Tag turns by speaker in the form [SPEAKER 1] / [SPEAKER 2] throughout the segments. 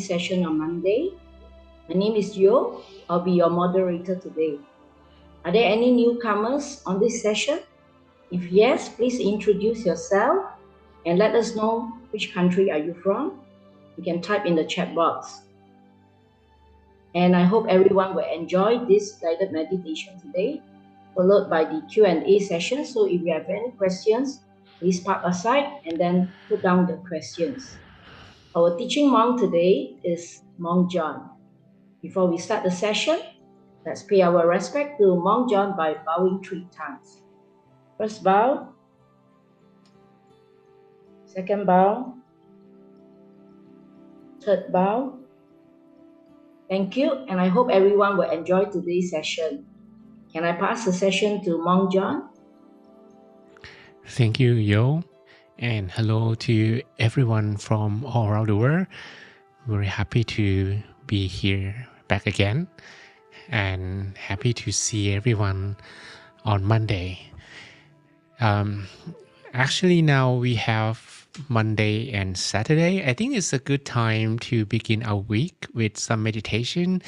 [SPEAKER 1] session on Monday. My name is Yo. I'll be your moderator today. Are there any newcomers on this session? If yes, please introduce yourself and let us know which country are you from. You can type in the chat box. And I hope everyone will enjoy this guided meditation today, followed by the Q&A session. So if you have any questions, please park aside and then put down the questions. Our teaching monk today is Monk John. Before we start the session, let's pay our respect to Monk John by bowing 3 times. First bow, second bow, third bow. Thank you, and I hope everyone will enjoy today's session. Can I pass the session to Monk John?
[SPEAKER 2] Thank you, Yo, and hello to everyone from all around the world. Very happy to be here back again, and happy to see everyone on Monday. Actually, now we have Monday and Saturday. I think it's a good time to begin our week with some meditation,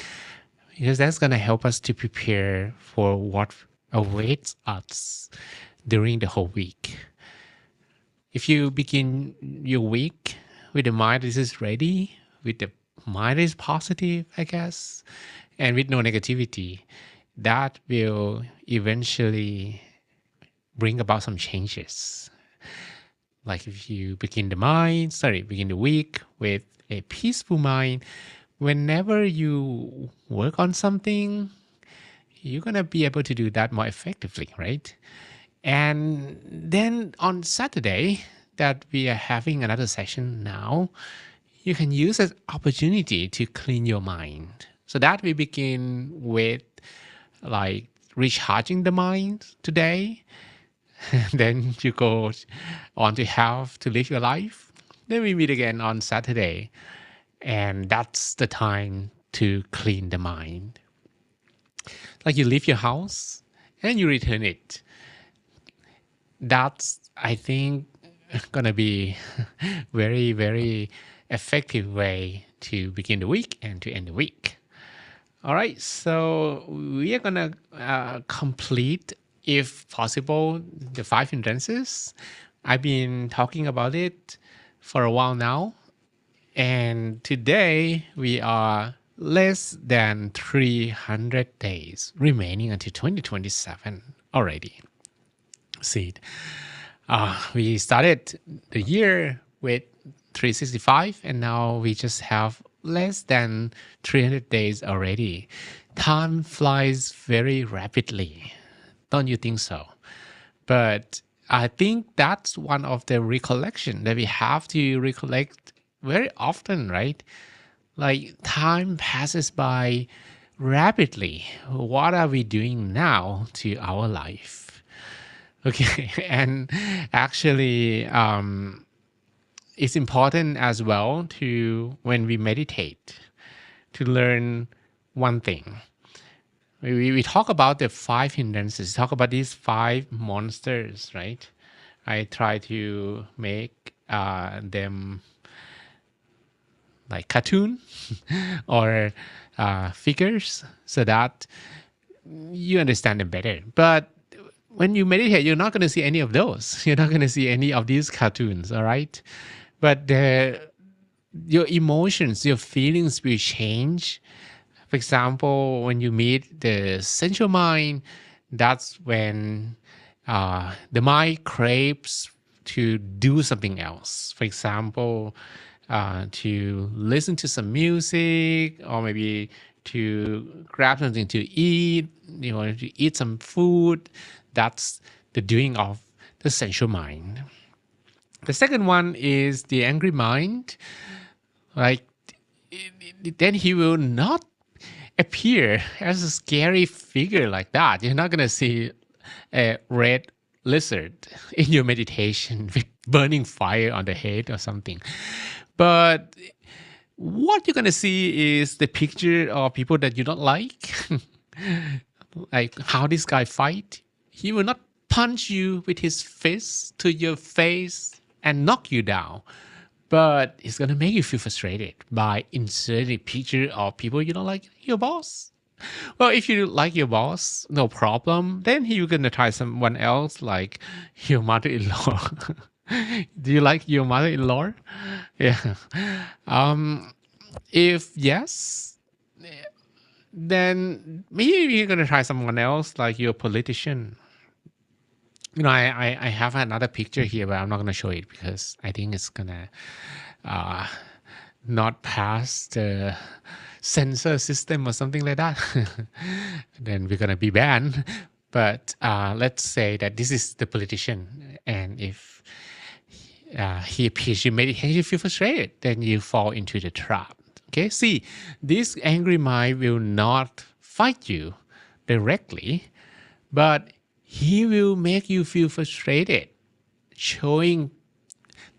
[SPEAKER 2] because that's going to help us to prepare for what awaits us during the whole week. If you begin your week with the mind that is ready, with the mind that is positive, I guess, and with no negativity, that will eventually bring about some changes. Like if you begin the week with a peaceful mind, whenever you work on something, you're going to be able to do that more effectively, right? And then on Saturday, that we are having another session now, you can use as opportunity to clean your mind. So that we begin with like recharging the mind today. Then you go on to have to live your life. Then we meet again on Saturday. And that's the time to clean the mind. Like you leave your house and you return it. That's, I think, gonna be very, very effective way to begin the week and to end the week. All right, so we are gonna complete, if possible, the 5 hindrances. I've been talking about it for a while now, and today we are less than 300 days remaining until 2027 already. See, we started the year with 365, and now we just have less than 300 days already. Time flies very rapidly. Don't you think so? But I think that's one of the recollection that we have to recollect very often, right? Like time passes by rapidly. What are we doing now to our life? Okay, and actually, it's important as well to, when we meditate, to learn one thing. We talk about the 5 hindrances, talk about these 5 monsters, right? I try to make them like cartoon or figures so that you understand them better. But when you meditate, you're not going to see any of those. You're not going to see any of these cartoons, all right? But your emotions, your feelings will change. For example, when you meet the sensual mind, that's when the mind craves to do something else. For example, to listen to some music, or maybe to grab something to eat, to eat some food. That's the doing of the sensual mind. The second one is the angry mind. Like, then he will not appear as a scary figure like that. You're not going to see a red lizard in your meditation with burning fire on the head or something. But what you're going to see is the picture of people that you don't like. Like how this guy fight. He will not punch you with his fist to your face and knock you down. but it's going to make you feel frustrated by inserting a picture of people you don't like your boss. Well, if you like your boss, no problem. Then you're going to try someone else like your mother-in-law. Do you like your mother-in-law? Yeah. If yes, then maybe you're going to try someone else like your politician. I have another picture here, but I'm not going to show it because I think it's going to not pass the censor system or something like that. Then we're going to be banned. But let's say that this is the politician. And if he appears you meditation, you feel frustrated, then you fall into the trap. Okay, see, this angry mind will not fight you directly, but he will make you feel frustrated, showing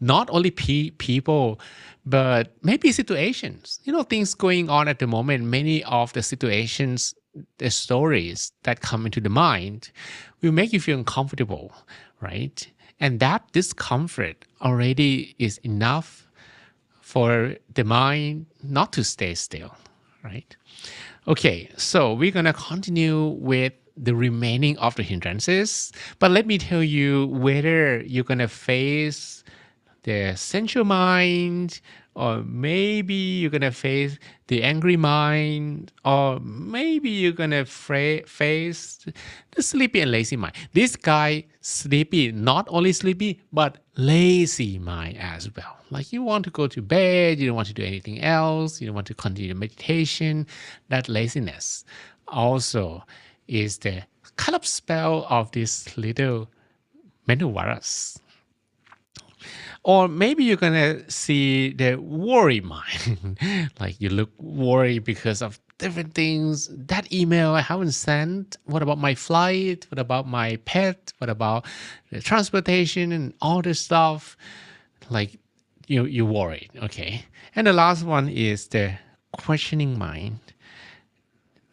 [SPEAKER 2] not only people, but maybe situations. Things going on at the moment. Many of the situations, the stories that come into the mind will make you feel uncomfortable, right? And that discomfort already is enough for the mind not to stay still, right? Okay, so we're going to continue with the remaining of the hindrances. But let me tell you whether you're going to face the sensual mind, or maybe you're going to face the angry mind, or maybe you're going to face the sleepy and lazy mind. This guy, sleepy, not only sleepy, but lazy mind as well. Like you want to go to bed, you don't want to do anything else, you don't want to continue meditation. That laziness also is the kind of spell of this little mental virus. Or maybe you're going to see the worry mind. Like you look worried because of different things. That email I haven't sent. What about my flight? What about my pet? What about the transportation and all this stuff? Like you worried. Okay. And the last one is the questioning mind.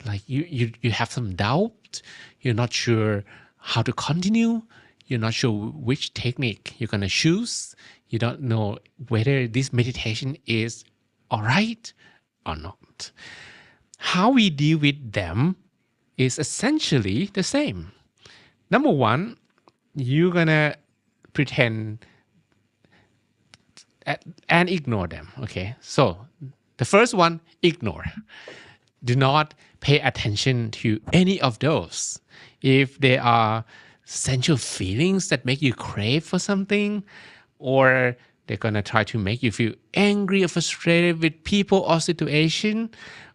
[SPEAKER 2] Like you have some doubt. You're not sure how to continue. You're not sure which technique you're going to choose. You don't know whether this meditation is all right or not. How we deal with them is essentially the same. Number one, you're going to pretend and ignore them. Okay. So the first one, ignore. Do not pay attention to any of those. If there are sensual feelings that make you crave for something, or they're going to try to make you feel angry or frustrated with people or situation,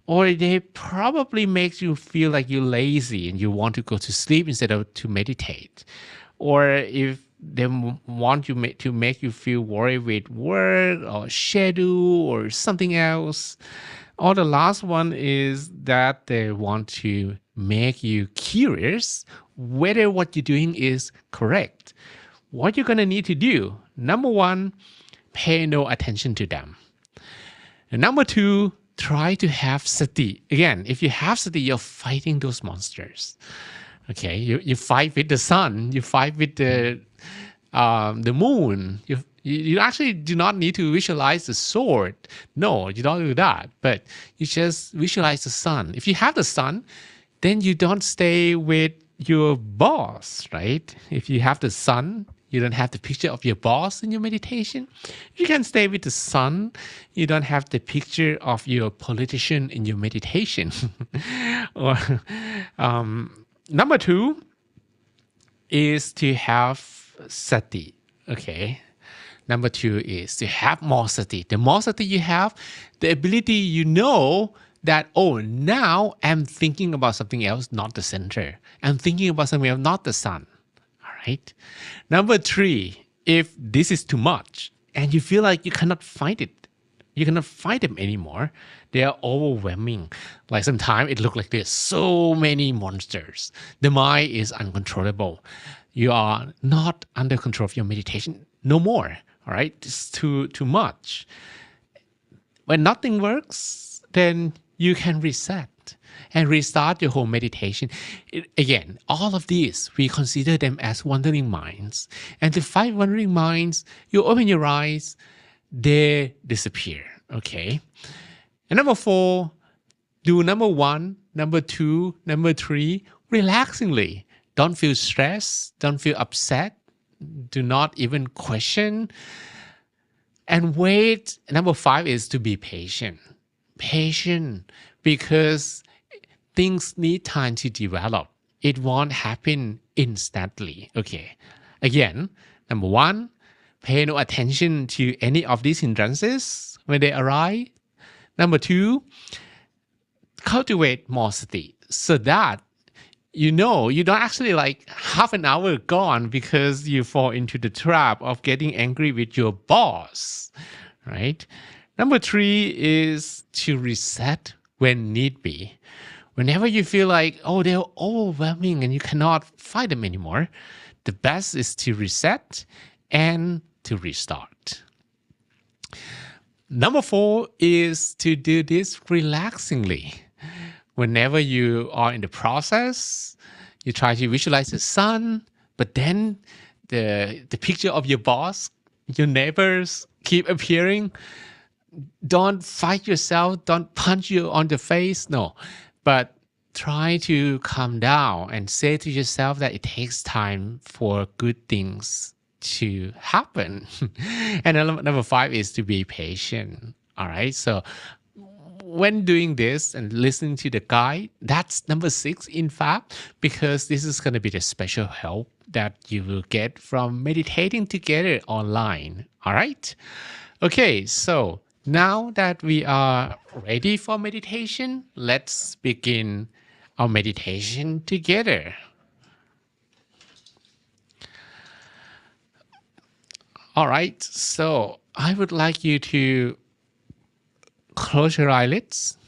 [SPEAKER 2] or they probably make you feel like you're lazy and you want to go to sleep instead of to meditate. Or if they want you to make you feel worried with work or schedule or something else. Or the last one is that they want to make you curious whether what you're doing is correct. What you're going to need to do, number one, pay no attention to them. And number two, try to have sati. Again, if you have sati, you're fighting those monsters. Okay, you fight with the sun, you fight with the moon. You actually do not need to visualize the sword. No, you don't do that. But you just visualize the sun. If you have the sun, then you don't stay with your boss, right? If you have the sun, you don't have the picture of your boss in your meditation. You can stay with the sun. You don't have the picture of your politician in your meditation. Or number two is to have sati. Okay. Number two is to have more sati. The more sati you have, the ability that, oh, now I'm thinking about something else, not the center. I'm thinking about something else, not the sun. All right. Number three, if this is too much and you feel like you cannot fight it, you cannot fight them anymore, they are overwhelming. Like sometimes it looks like there's so many monsters. The mind is uncontrollable. You are not under control of your meditation no more. All right. It's too much. When nothing works, then you can reset and restart your whole meditation. Again, all of these, we consider them as wandering minds. And to fight wandering minds, you open your eyes, they disappear. Okay. And number 4, do number 1, number 2, number 3 relaxingly. Don't feel stressed. Don't feel upset. Do not even question. And wait. Number 5 is to be patient. Patient, because things need time to develop. It won't happen instantly. Okay. Again, number 1, pay no attention to any of these hindrances when they arise. Number 2, cultivate more sati so that you don't actually like half an hour gone because you fall into the trap of getting angry with your boss, right? Number 3 is to reset when need be. Whenever you feel like, oh, they're overwhelming and you cannot fight them anymore, the best is to reset and to restart. Number 4 is to do this relaxingly. Whenever you are in the process, you try to visualize the sun, but then the picture of your boss, your neighbors keep appearing. Don't fight yourself. Don't punch you on the face. No, but try to calm down and say to yourself that it takes time for good things to happen. And number 5 is to be patient. All right. So when doing this and listening to the guide, that's number 6, in fact, because this is going to be the special help that you will get from meditating together online. All right. Okay. So now that we are ready for meditation, let's begin our meditation together. All right. So I would like you to close your eyelids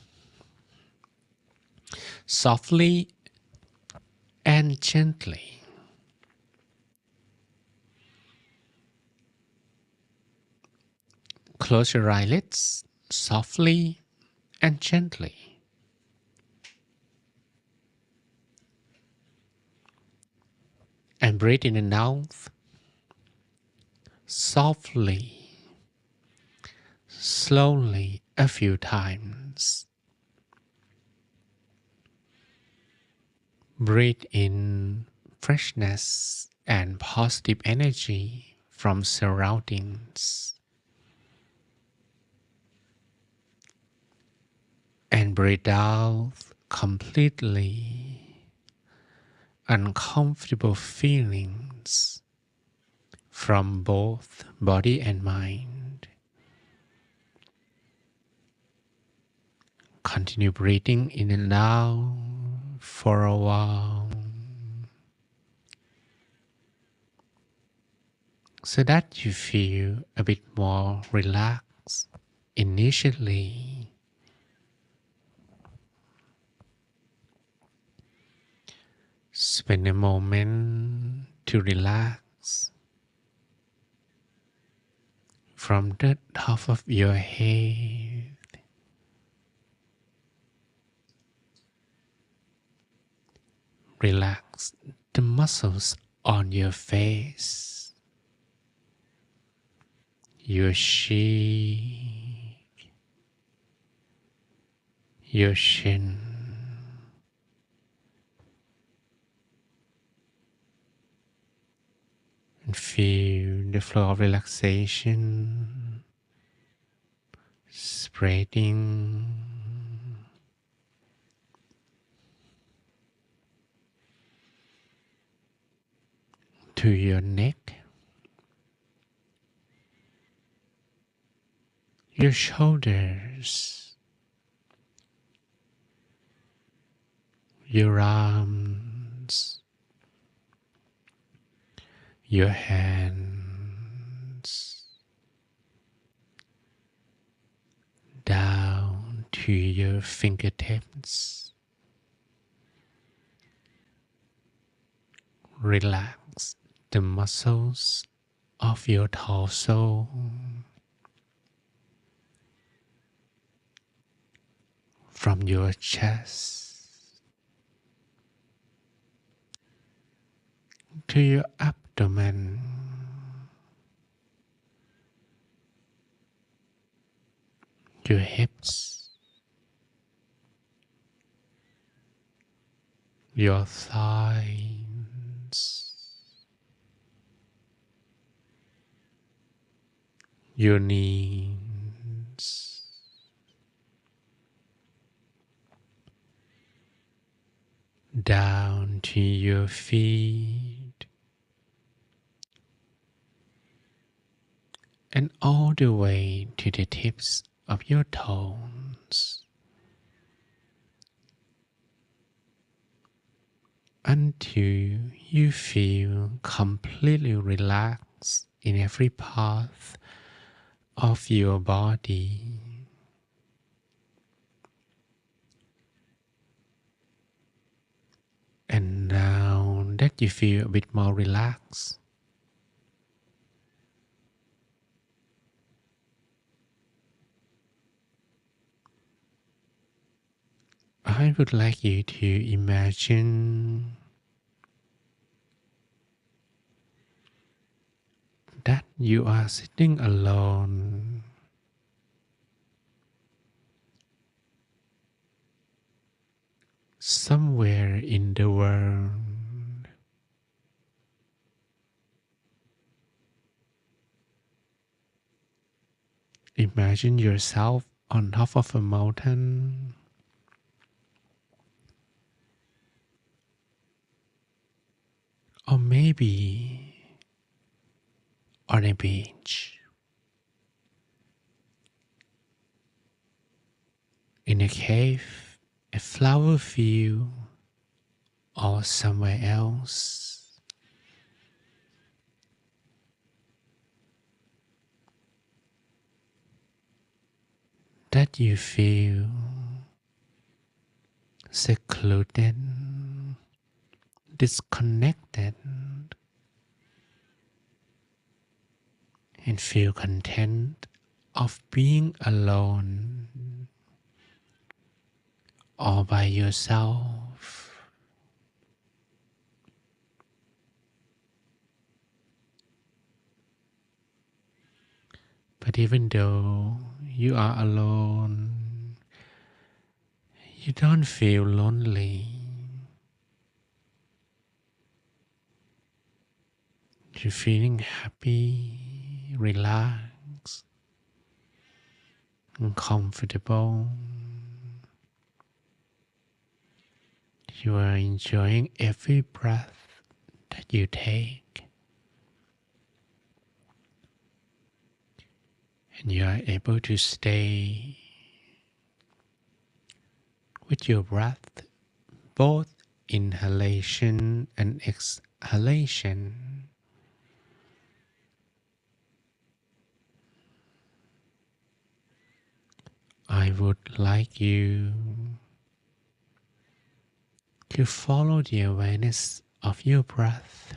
[SPEAKER 2] softly and gently. Close your eyelids softly and gently. And breathe in and out softly, slowly a few times. Breathe in freshness and positive energy from surroundings. And breathe out completely uncomfortable feelings from both body and mind. Continue breathing in and out for a while so that you feel a bit more relaxed initially. Spend a moment to relax from the top of your head. Relax the muscles on your face, your cheek, your chin, and feel the flow of relaxation spreading to your neck, your shoulders, your arms, your hands, down to your fingertips. Relax the muscles of your torso, from your chest to your abdomen, your hips, your thighs, your knees, down to your feet, and all the way to the tips of your toes, until you feel completely relaxed in every part of your body. And now that you feel a bit more relaxed, I would like you to imagine that you are sitting alone somewhere in the world. Imagine yourself on top of a mountain, or maybe on a beach, in a cave, a flower field, or somewhere else. That you feel secluded, disconnected, and feel content of being alone all by yourself. But even though you are alone, you don't feel lonely. You're feeling happy, relaxed, and comfortable. You are enjoying every breath that you take. And you are able to stay with your breath, both inhalation and exhalation. I would like you to follow the awareness of your breath.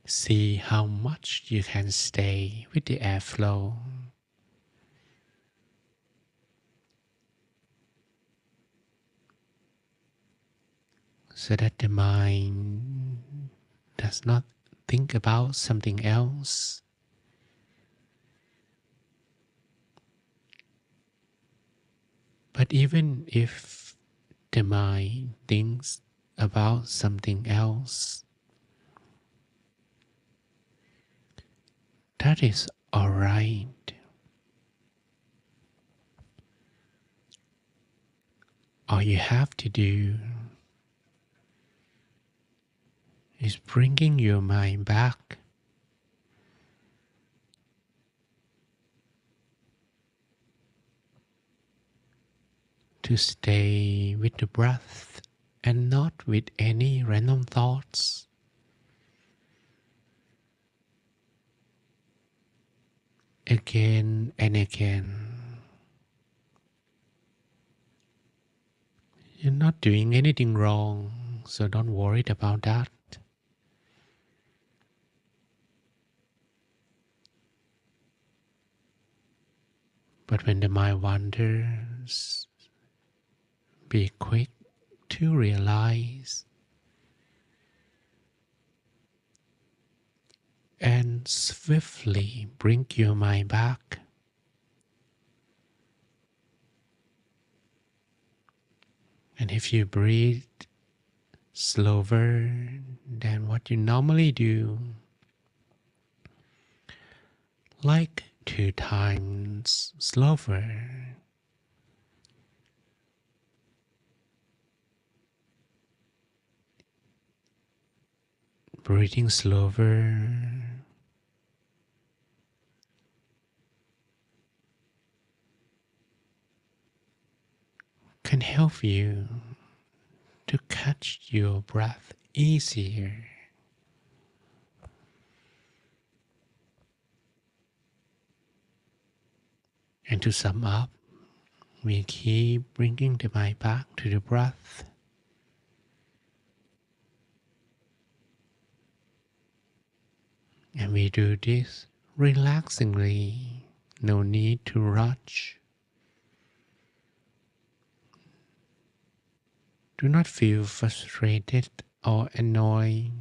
[SPEAKER 2] See how much you can stay with the airflow. So that the mind does not think about something else. But even if the mind thinks about something else, that is alright. All you have to do is bringing your mind back to stay with the breath and not with any random thoughts. Again and again. You're not doing anything wrong, so don't worry about that. But when the mind wanders, be quick to realize and swiftly bring your mind back. And if you breathe slower than what you normally do, like 2 times slower, breathing slower can help you to catch your breath easier. And to sum up, we keep bringing the mind back to the breath. And we do this relaxingly, no need to rush. Do not feel frustrated or annoyed.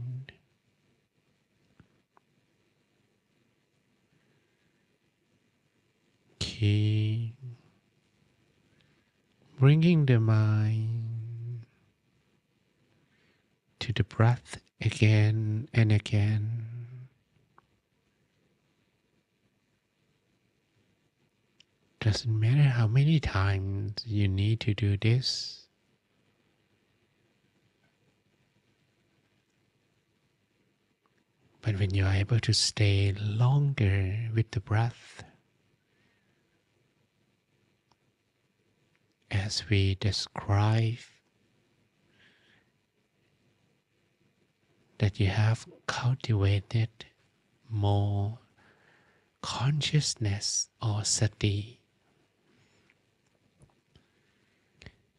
[SPEAKER 2] Keep bringing the mind to the breath again and again. Doesn't matter how many times you need to do this. But when you are able to stay longer with the breath, as we describe, that you have cultivated more consciousness or sati.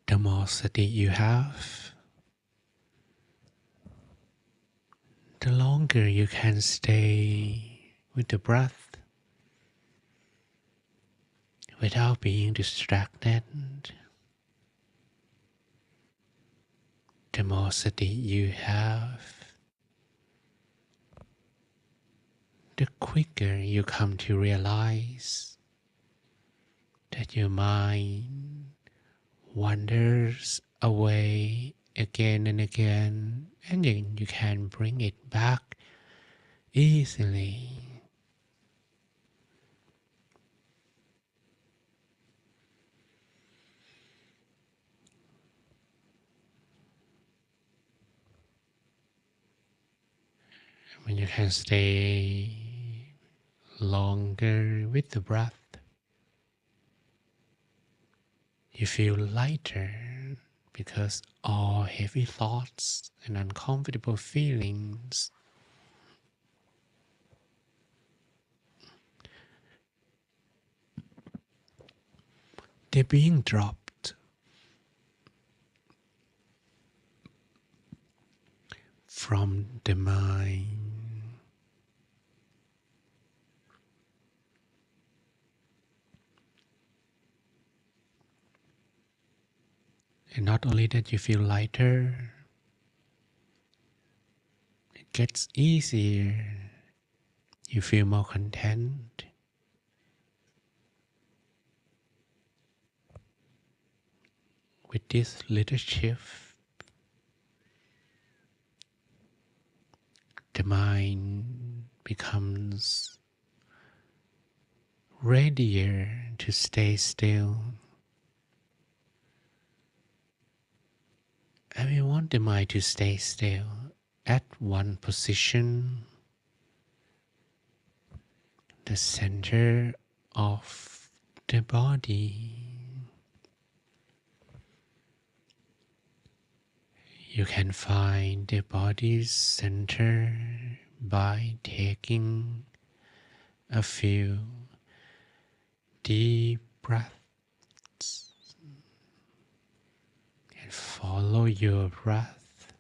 [SPEAKER 2] The more sati you have, the longer you can stay with the breath without being distracted. The more sati you have, the quicker you come to realize that your mind wanders away again and again, and then you can bring it back easily. When you can stay longer with the breath, you feel lighter because all heavy thoughts and uncomfortable feelings they're being dropped from the mind. And not only that you feel lighter, it gets easier. You feel more content. With this little shift, the mind becomes readier to stay still. And we want the mind to stay still at one position, the center of the body. You can find the body's center by taking a few deep breaths and follow your breath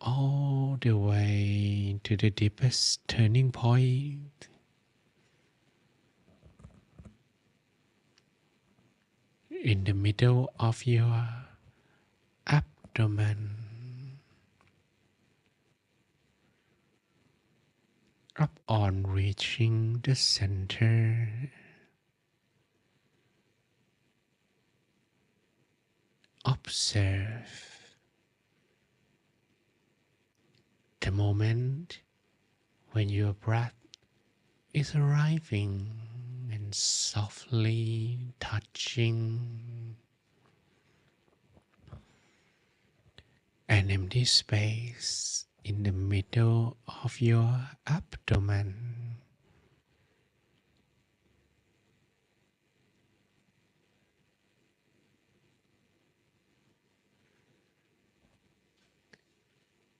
[SPEAKER 2] all the way to the deepest turning point. In the middle of your abdomen. up on reaching the center. Observe the moment when your breath is arriving and softly touching an empty space in the middle of your abdomen.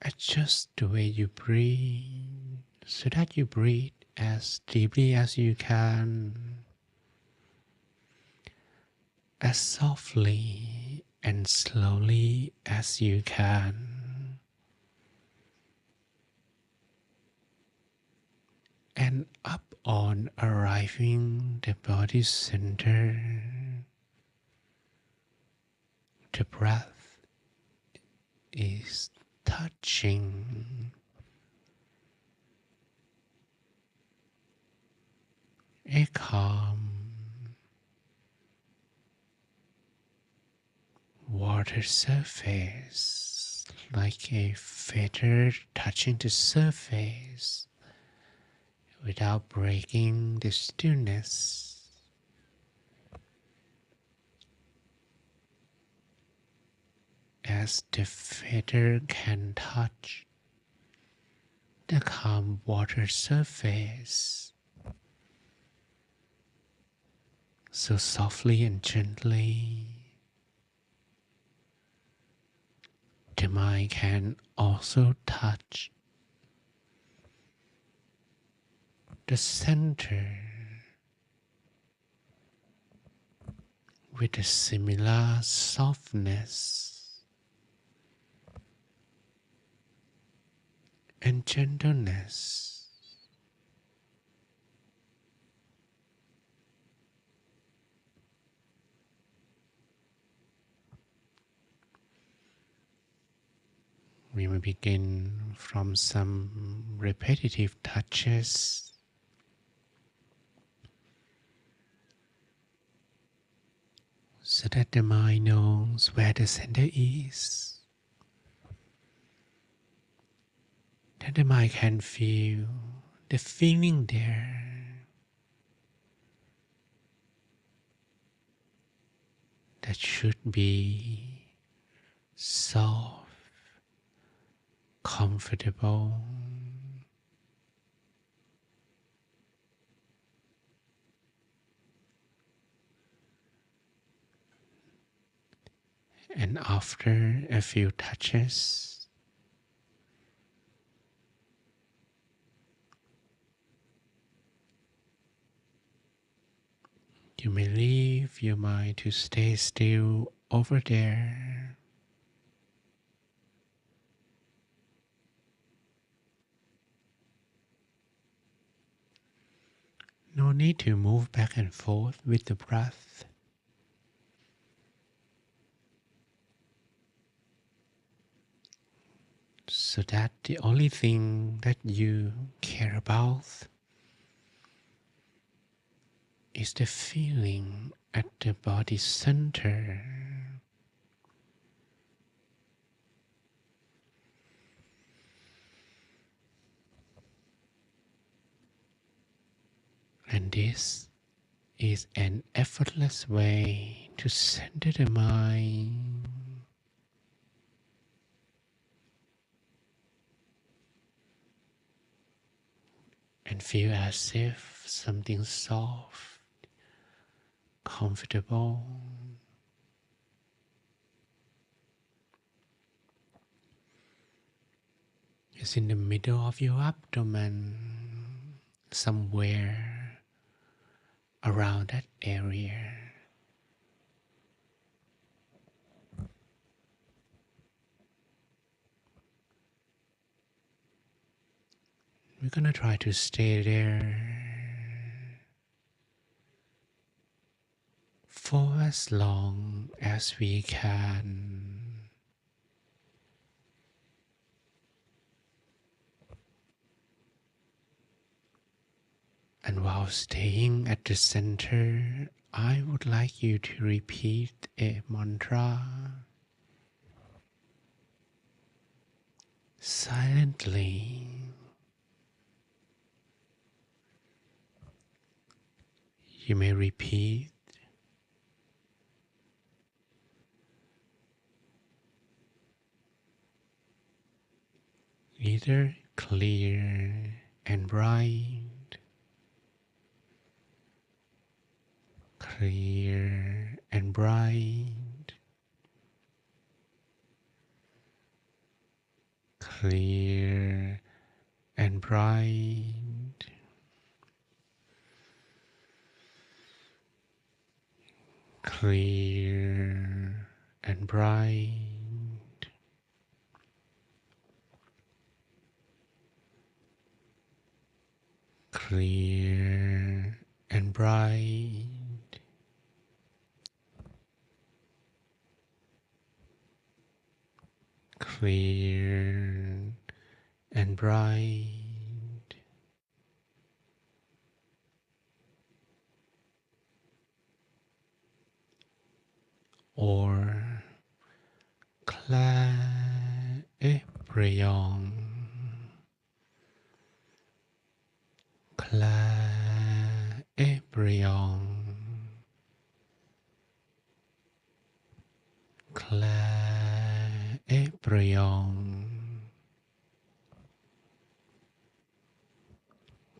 [SPEAKER 2] Adjust the way you breathe so that you breathe as deeply as you can, as softly and slowly as you can. And up on arriving the body center, the breath is touching a calm water surface, like a feather touching the surface without breaking the stillness. As the feather can touch the calm water surface, so softly and gently, the mind can also touch the center with a similar softness and gentleness. We will begin from some repetitive touches so that the mind knows where the center is, that the mind can feel the feeling there, that should be soft, comfortable, and after a few touches, you may leave your mind to stay still over there. No need to move back and forth with the breath. So that the only thing that you care about is the feeling at the body center. And this is an effortless way to center the mind and feel as if something soft, comfortable is in the middle of your abdomen, somewhere around that area. We're gonna try to stay there for as long as we can. And while staying at the center, I would like you to repeat a mantra silently. You may repeat either clear and bright, clear and bright, clear and bright, clear and bright, clear and bright, clear and bright, or clair et brillant, clair et brillant, clair et brillant,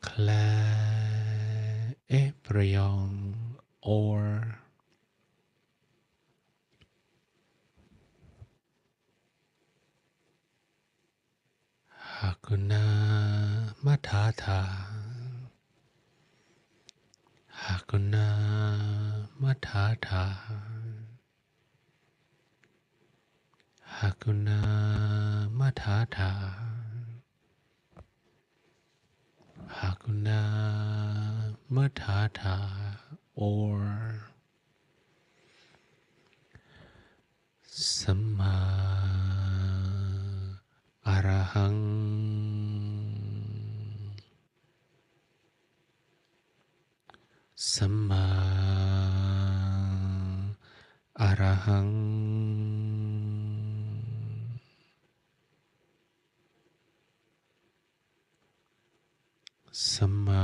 [SPEAKER 2] clair et brillant, or Hakuna Matata, Hakuna Matata, Hakuna Matata, Hakuna Matata, or Samma Arahang, Samma Arahang, Samma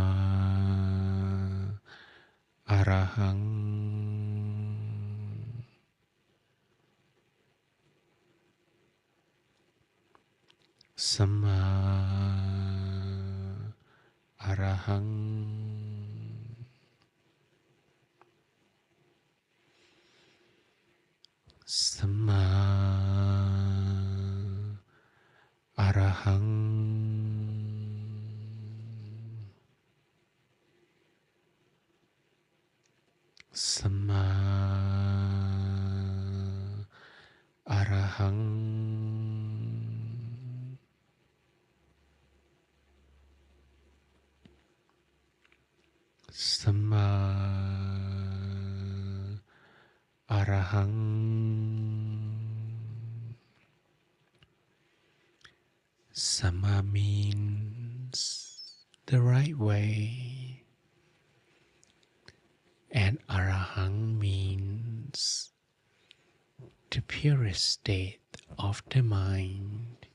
[SPEAKER 2] Arahang, Samma Arahang, Samma Arahang, Samma Arahang, Samma Arahang. Samma means the right way, and Arahang means the purest state of the mind.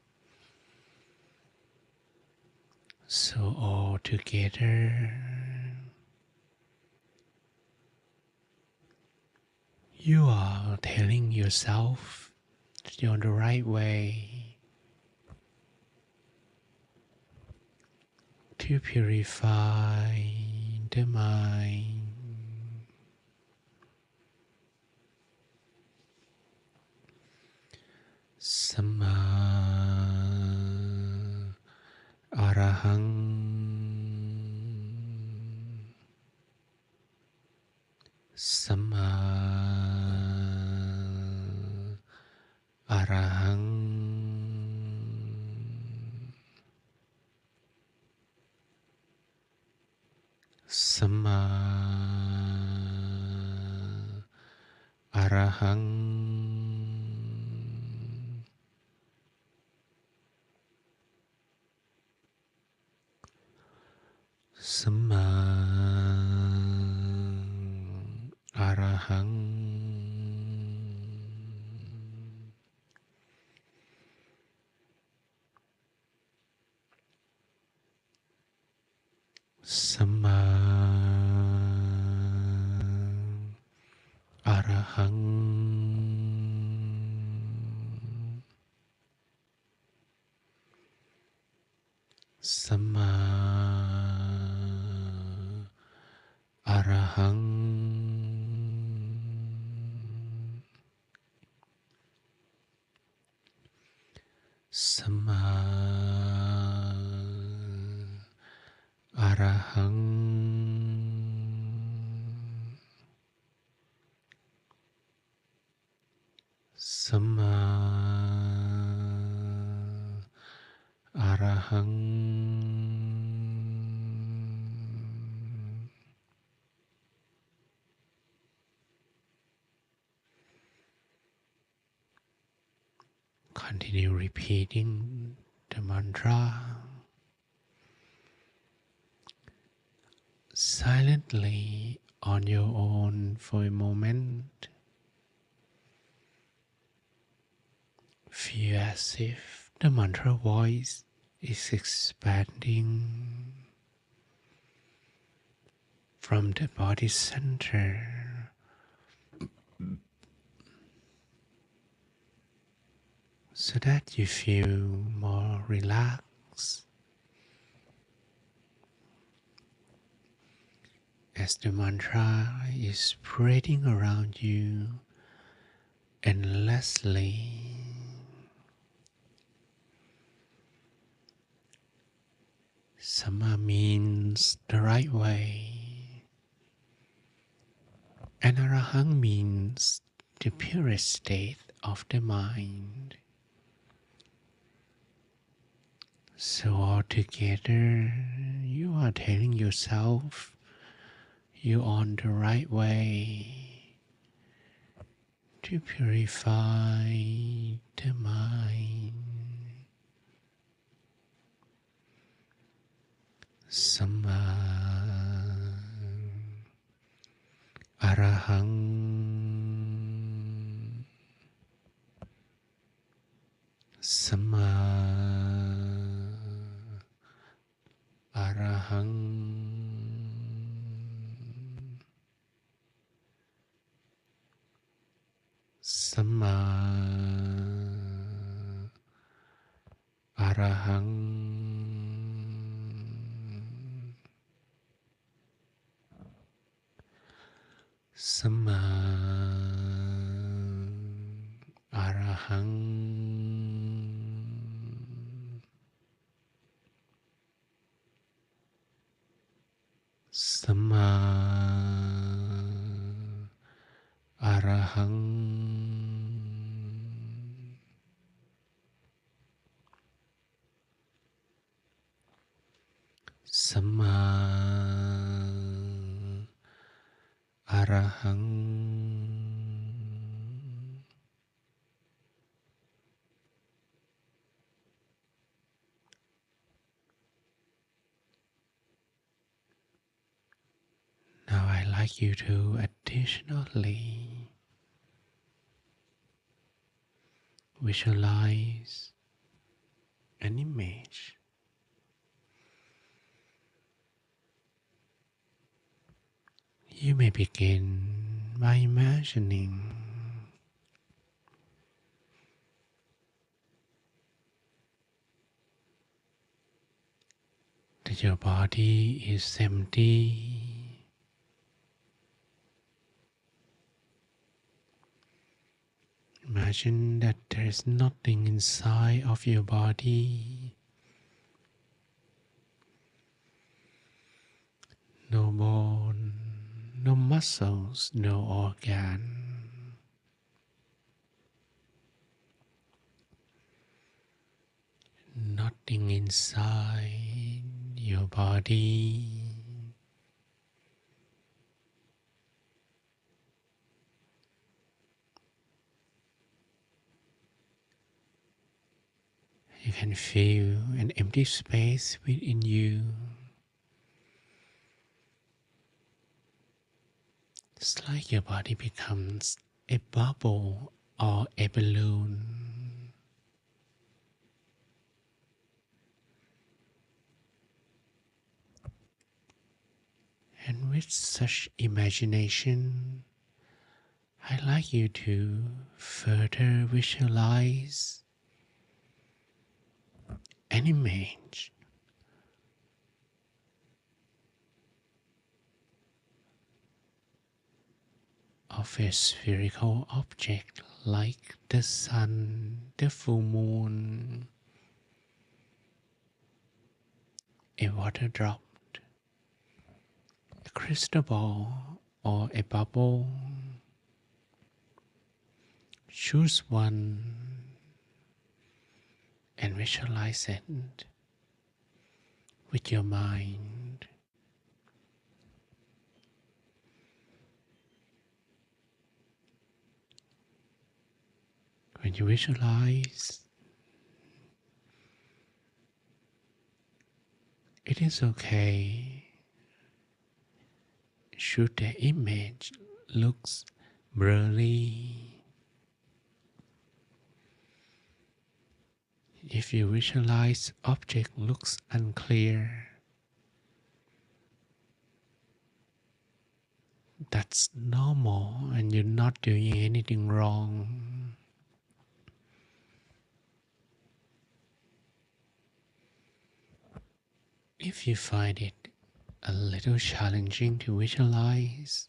[SPEAKER 2] So all together, you are telling yourself that you're on the right way to purify the mind. Samma Arahang, Samma Arahang, Samma Arahang, Samma Arahang Sama Arahang Sama Arahang Sama Arahang Sama Arahang Continue repeating the mantra silently on your own for a moment. Feel as if the mantra voice is expanding from the body center so that you feel more relaxed as the mantra is spreading around you endlessly. Sama means the right way, and Arahang means the purest state of the mind. So altogether, you are telling yourself you're on the right way to purify the mind. Sama Arahang Sama Arahang Sama Arahang Sama Arahang Sama Arahang Sama Arahang Now I'd like you to additionally visualize an image. You may begin by imagining that your body is empty. Imagine that there is nothing inside of your body. No bone, no muscles, no organ. Nothing inside your body. You can feel an empty space within you. It's like your body becomes a bubble or a balloon. And with such imagination, I'd like you to further visualize an image of a spherical object like the sun, the full moon, a water drop, a crystal ball, or a bubble. Choose one and visualize it with your mind. When you visualize, it is okay should the image looks blurry. If you visualize object looks unclear, that's normal and you're not doing anything wrong. If you find it a little challenging to visualize,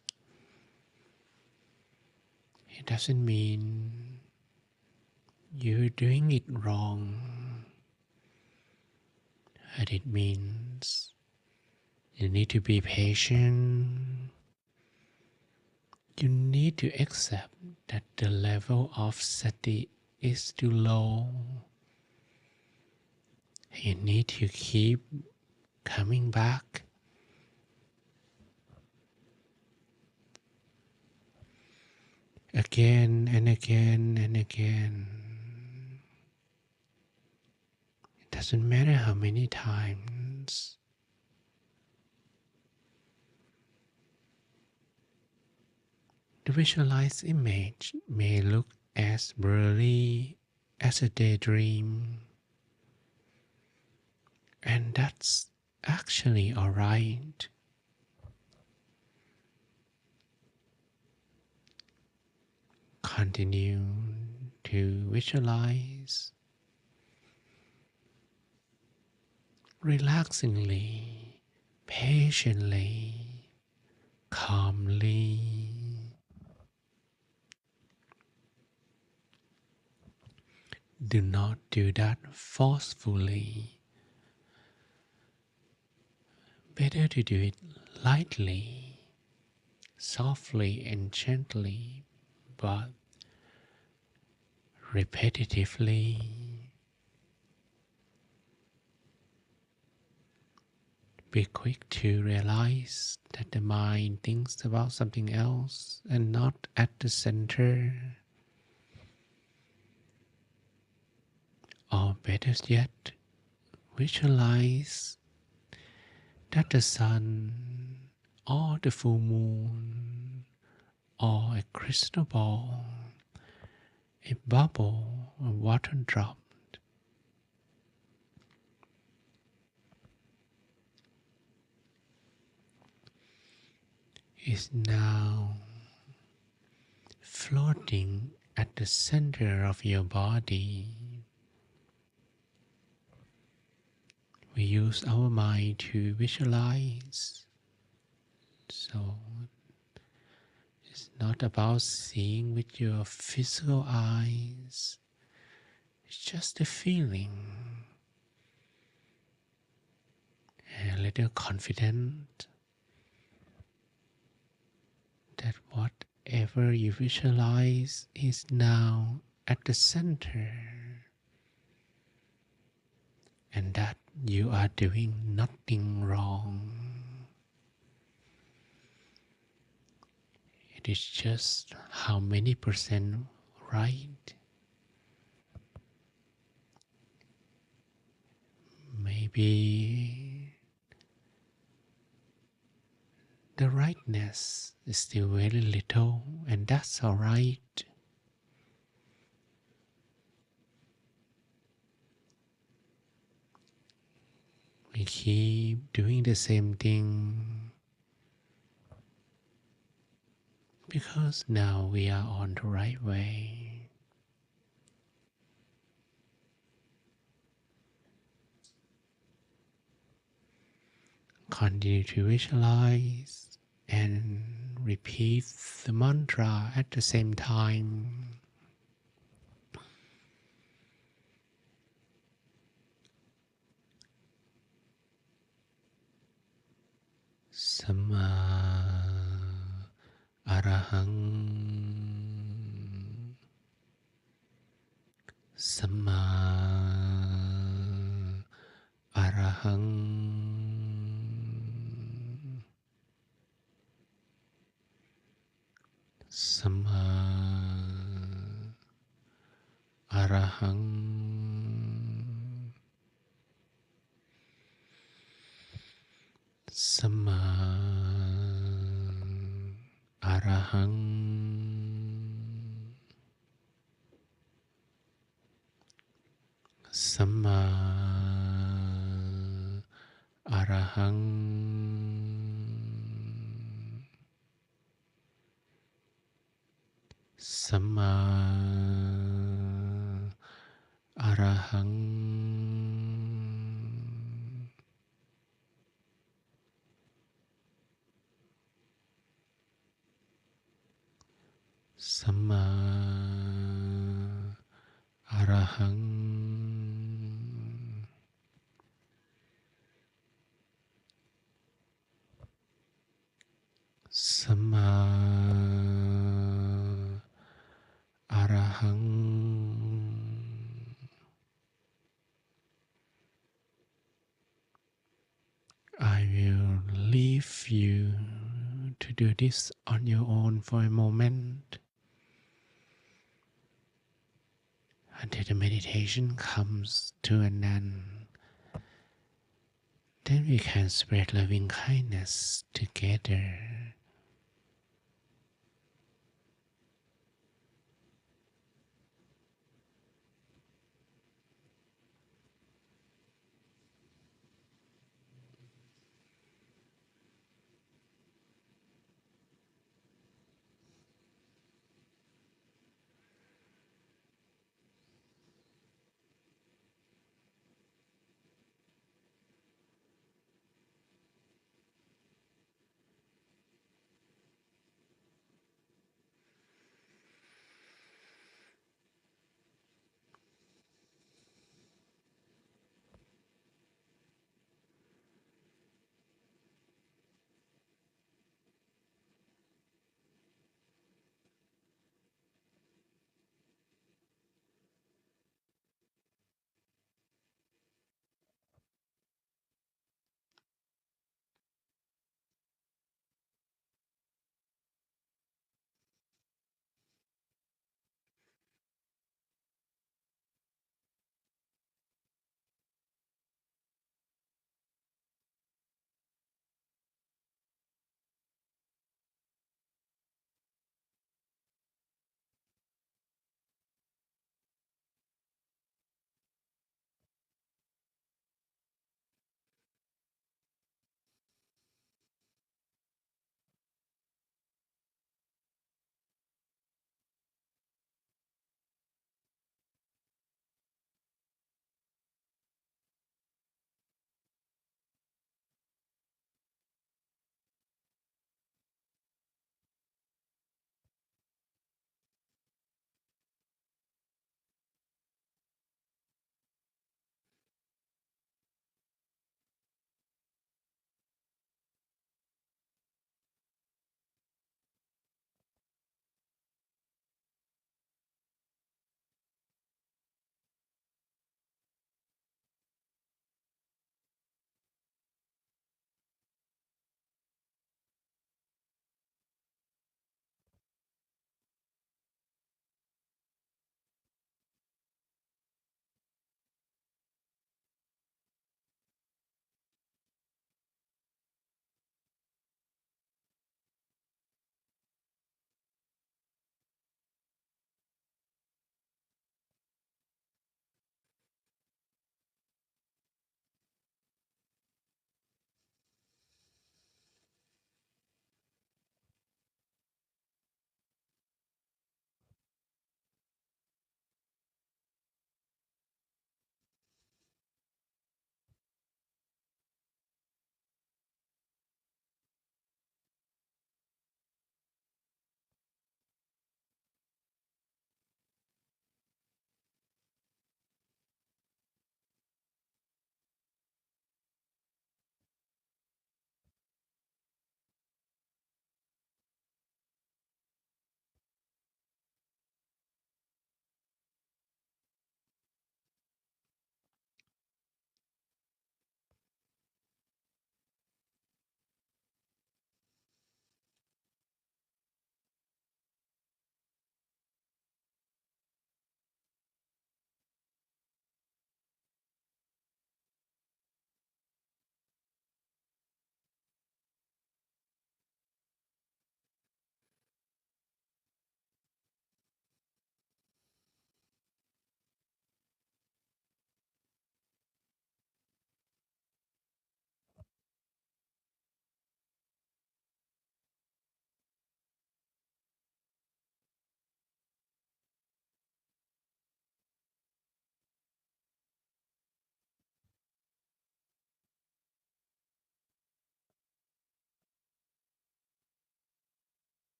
[SPEAKER 2] it doesn't mean you're doing it wrong, but it means you need to be patient. You need to accept that the level of sati is too low. You need to keep coming back. Again and again and again. It doesn't matter how many times. The visualized image may look as blurry as a daydream, and that's actually alright. Continue to visualize relaxingly, patiently, calmly. Do not do that forcefully. Better to do it lightly, softly and gently, but repetitively. Be quick to realize that the mind thinks about something else and not at the center. Or better yet, visualize that the sun or the full moon or a crystal ball, a bubble, a water drop is now floating at the center of your body. We use our mind to visualize. So it's not about seeing with your physical eyes. It's just a feeling. A little confident that whatever you visualize is now at the center, and that you are doing nothing wrong. It is just how many percent right. Maybe the brightness is still very little, and that's all right. We keep doing the same thing because now we are on the right way. Continue to visualize and repeat the mantra at the same time. Sama Arahang Sama Arahang Sama Arahang Sama Arahang Sama Arahang Sama Arahang Sama Arahang Sama Arahang. I will leave you to do this on your own for a moment until the meditation comes to an end. Then we can spread loving kindness together.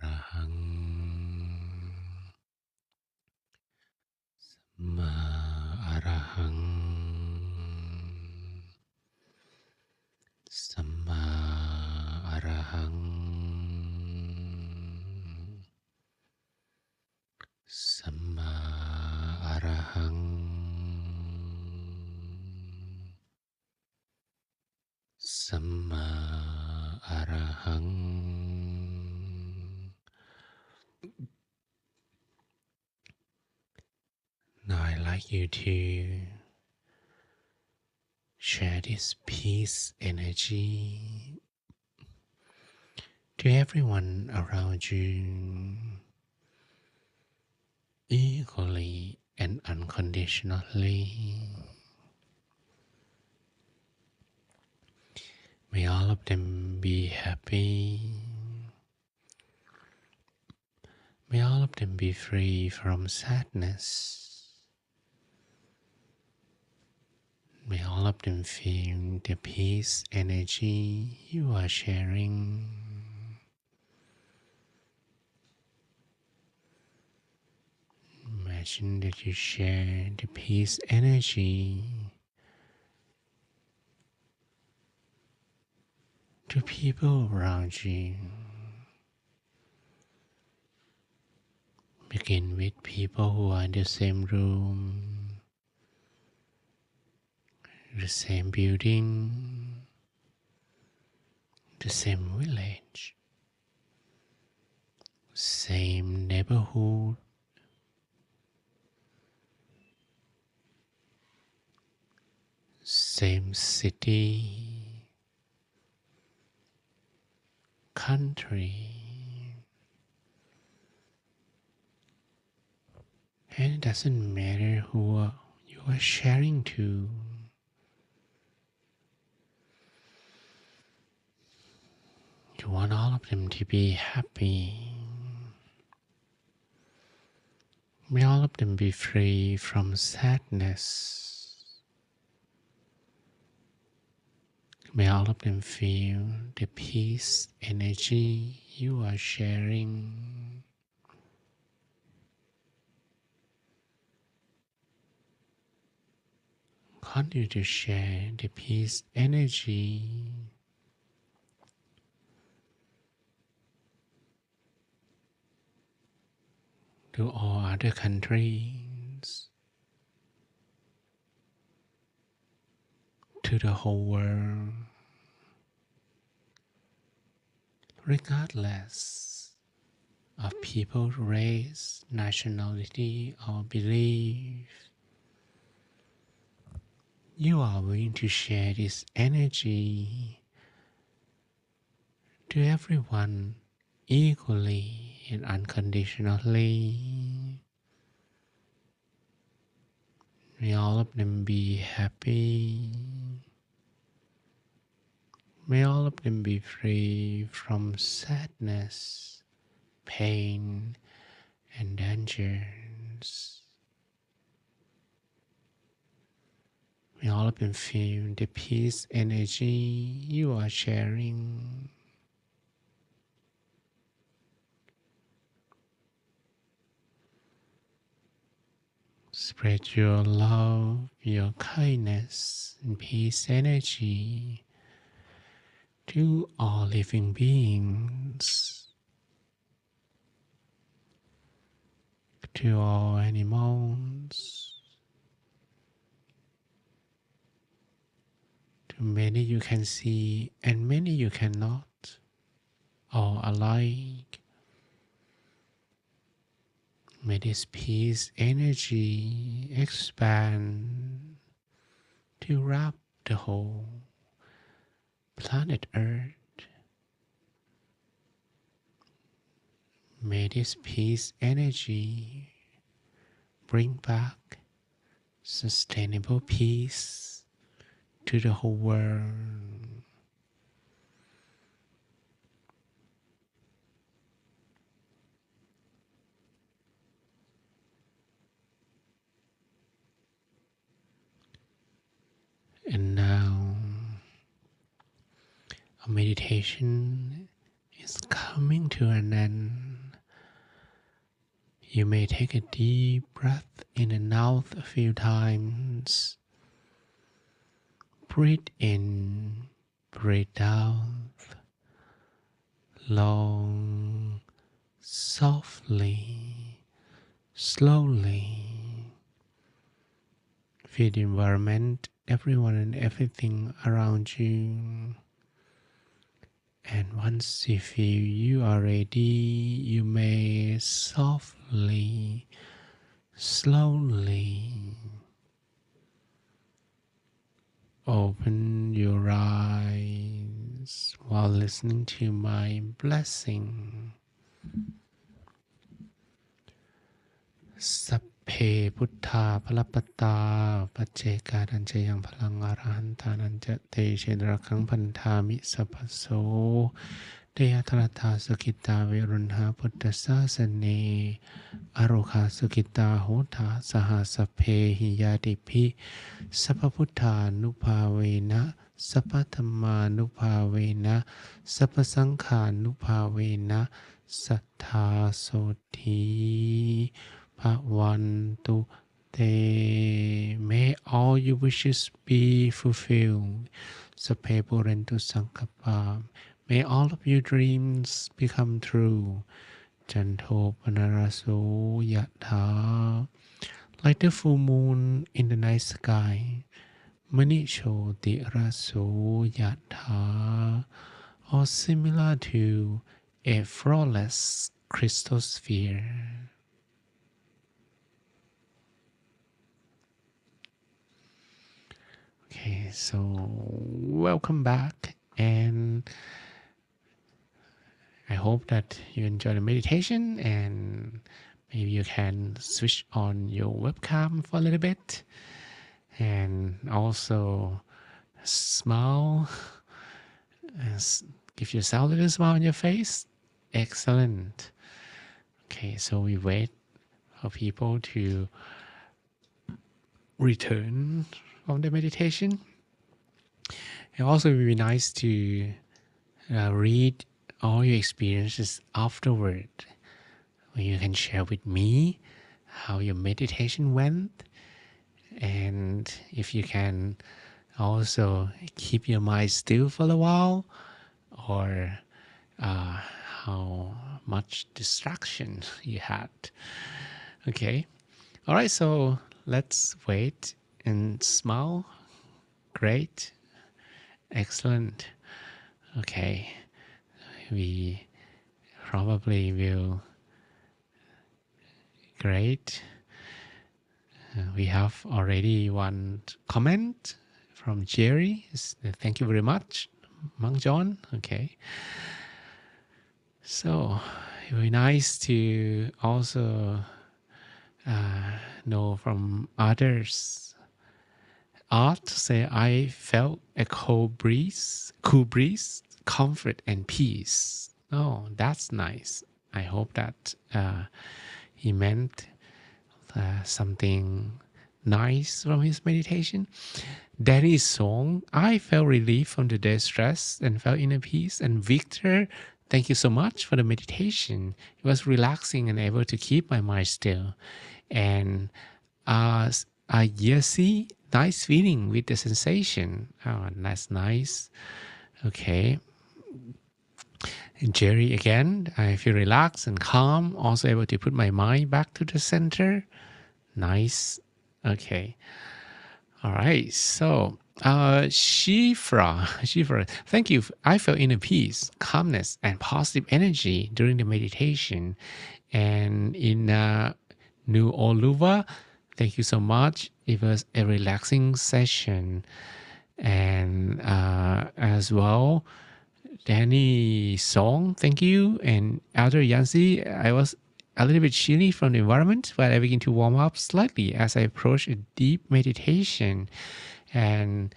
[SPEAKER 2] Arahang Ma Arahang Samma Arahang Samma Arahang Samma Arahang. Now I'd like you to share this peace energy to everyone around you equally and unconditionally. May all of them be happy. May all of them be free from sadness. May all of them feel the peace energy you are sharing. Imagine that you share the peace energy to people around you. Begin with people who are in the same room, the same building, the same village, same neighborhood, same city, country. And it doesn't matter who you are sharing to. You want all of them to be happy. May all of them be free from sadness. May all of them feel the peace energy you are sharing. Continue to share the peace energy to all other countries, to the whole world, regardless of people's race, nationality, or belief. You are willing to share this energy to everyone equally and unconditionally. May all of them be happy. May all of them be free from sadness, pain, and dangers. May all of them feel the peace energy you are sharing. Spread your love, your kindness, and peace energy to all living beings, to all animals, to many you can see and many you cannot, all alike. May this peace energy expand to wrap the whole planet Earth. May this peace energy bring back sustainable peace to the whole world. And now our meditation is coming to an end, you may take a deep breath in and out a few times. Breathe in, breathe out, long, softly, slowly. Feel the environment, everyone and everything around you. And once you feel you are ready, you may softly, slowly open your eyes while listening to my blessing. สัพเพพุทธาภลปตาปัจเจกานันจะยังพลังอรหันตานันจะเตเชนรักขังพันธามิสัพพโสเตยธรตาสกิตาเวรุณหาพุทธศาสเนอโรคาสกิตาโหทาสหสัพเพหิยาติภิสัพพพุทธานุภาเวนะสัพพธรรมานุภาเวนะสัพพสังฆานุภาเวนะสัทธาโสธีภวันตุเต May all your wishes be fulfilled. Sape Purentu Sankapa. May all of your dreams become true. Janto Panaraso Yatha. Like the full moon in the night sky. Manisho Raso Yatha. Or similar to a flawless crystal sphere. Okay, so welcome back, and I hope that you enjoy the meditation, and maybe you can switch on your webcam for a little bit, and also smile, give yourself a little smile on your face. Excellent. Okay, so we wait for people to return from the meditation. It also would be nice to read all your experiences afterward, where you can share with me how your meditation went, and if you can also keep your mind still for a while, or how much distraction you had. Okay, all right, so let's wait and smile. Great. Excellent. Okay. We probably will. Great. We have already one comment from Jerry. Thank you very much, Mang John. Okay. So it would be nice to also know from others. Art say, I felt a cool breeze, comfort and peace. Oh, that's nice. I hope that he meant something nice from his meditation. Danny's song, I felt relief from the day's stress and felt inner peace. And Victor, thank you so much for the meditation. It was relaxing and able to keep my mind still. And Yesi, nice feeling with the sensation. Oh, that's nice. Okay. And Jerry again, I feel relaxed and calm, also able to put my mind back to the center. Nice. Okay. All right. So, Shifra, thank you. I felt inner peace, calmness, and positive energy during the meditation. And in New Oluwa, thank you so much. It was a relaxing session. And as well, Danny Song, thank you. And Elder Yancy, I was a little bit chilly from the environment, but I began to warm up slightly as I approached a deep meditation. And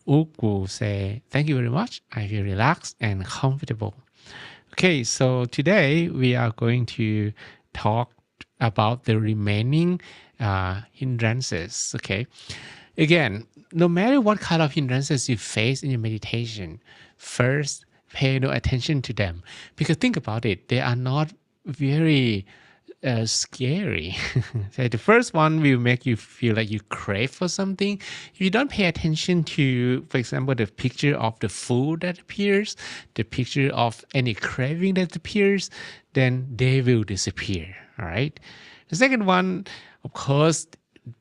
[SPEAKER 2] Uku say, thank you very much. I feel relaxed and comfortable. Okay, so today we are going to talk about the remaining hindrances. Okay, again, no matter what kind of hindrances you face in your meditation, first pay no attention to them. Because think about it, they are not very scary. So the first one will make you feel like you crave for something. If you don't pay attention to, for example, the picture of the food that appears, the picture of any craving that appears, then they will disappear. All right. The second one, of course,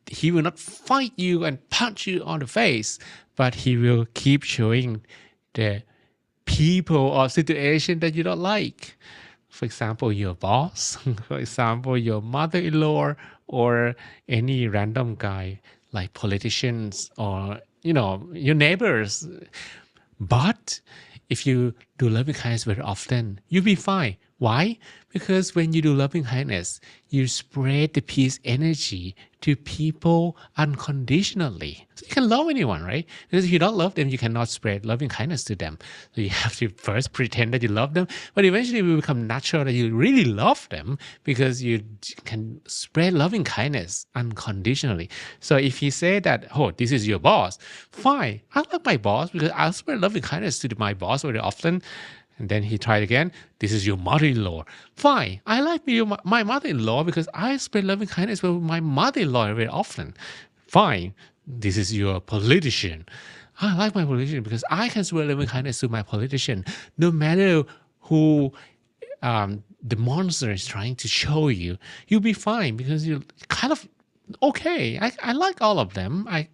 [SPEAKER 2] he will not fight you and punch you on the face, but he will keep showing the people or situation that you don't like. For example, your boss, for example, your mother-in-law, or any random guy like politicians or your neighbors. But if you do loving kindness very often, you'll be fine. Why? Because when you do loving kindness, you spread the peace energy to people unconditionally. So you can love anyone, right? Because if you don't love them, you cannot spread loving kindness to them. So you have to first pretend that you love them, but eventually it will become natural that you really love them because you can spread loving kindness unconditionally. So if he said that, oh, this is your boss, fine. I like my boss because I'll spread loving kindness to my boss very often. And then he tried again. This is your mother-in-law. Fine. I like my mother-in-law because I spread loving kindness with my mother-in-law very often. Fine. This is your politician. I like my politician because I can spread loving kindness to my politician. No matter who the monster is trying to show you, you'll be fine because you're kind of okay. I like all of them. I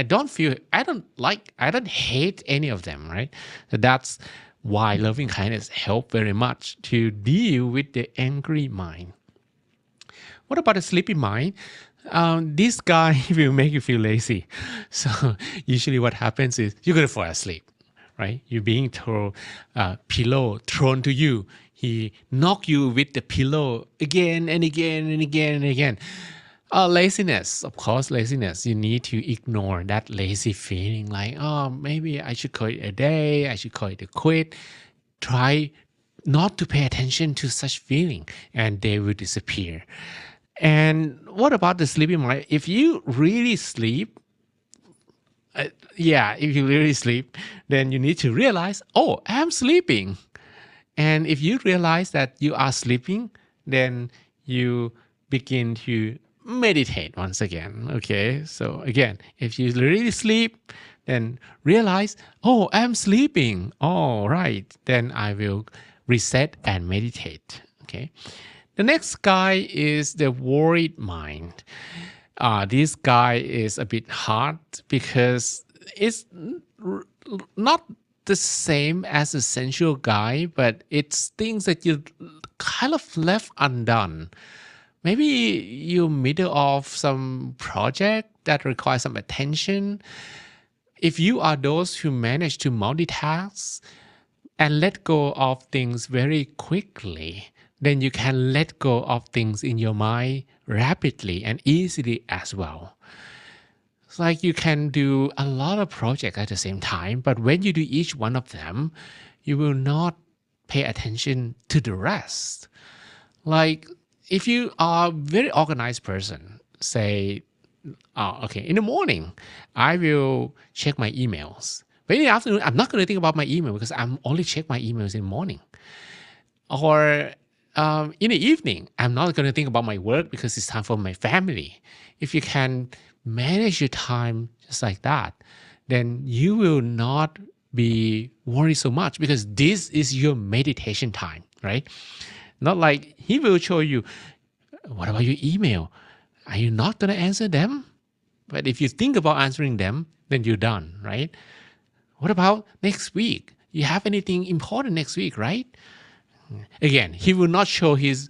[SPEAKER 2] don't hate any of them, right? So that's why loving kindness help very much to deal with the angry mind. What about the sleepy mind? This guy will make you feel lazy. So usually what happens is you're going to fall asleep, right? You're being thrown pillow thrown to you. He knock you with the pillow again and again and again and again. Laziness, of course, laziness. You need to ignore that lazy feeling like, oh, maybe I should call it a day, I should call it a quit. Try not to pay attention to such feeling and they will disappear. And what about the sleeping mind? If you really sleep, if you really sleep, then you need to realize, oh, I'm sleeping. And if you realize that you are sleeping, then you begin to meditate once again. Okay, so again, if you really sleep, then realize, oh, I'm sleeping. All right, then I will reset and meditate. Okay, the next guy is the worried mind. This guy is a bit hard because it's not the same as the sensual guy, but it's things that you kind of left undone. Maybe you're middle of some project that requires some attention. If you are those who manage to multitask and let go of things very quickly, then you can let go of things in your mind rapidly and easily as well. It's like you can do a lot of projects at the same time, but when you do each one of them, you will not pay attention to the rest. Like if you are a very organized person, say, okay, in the morning, I will check my emails. But in the afternoon, I'm not going to think about my email because I'm only check my emails in the morning. Or in the evening, I'm not going to think about my work because it's time for my family. If you can manage your time just like that, then you will not be worried so much because this is your meditation time, right? Not like he will show you, what about your email? Are you not going to answer them? But if you think about answering them, then you're done, right? What about next week? You have anything important next week, right? Again, he will not show his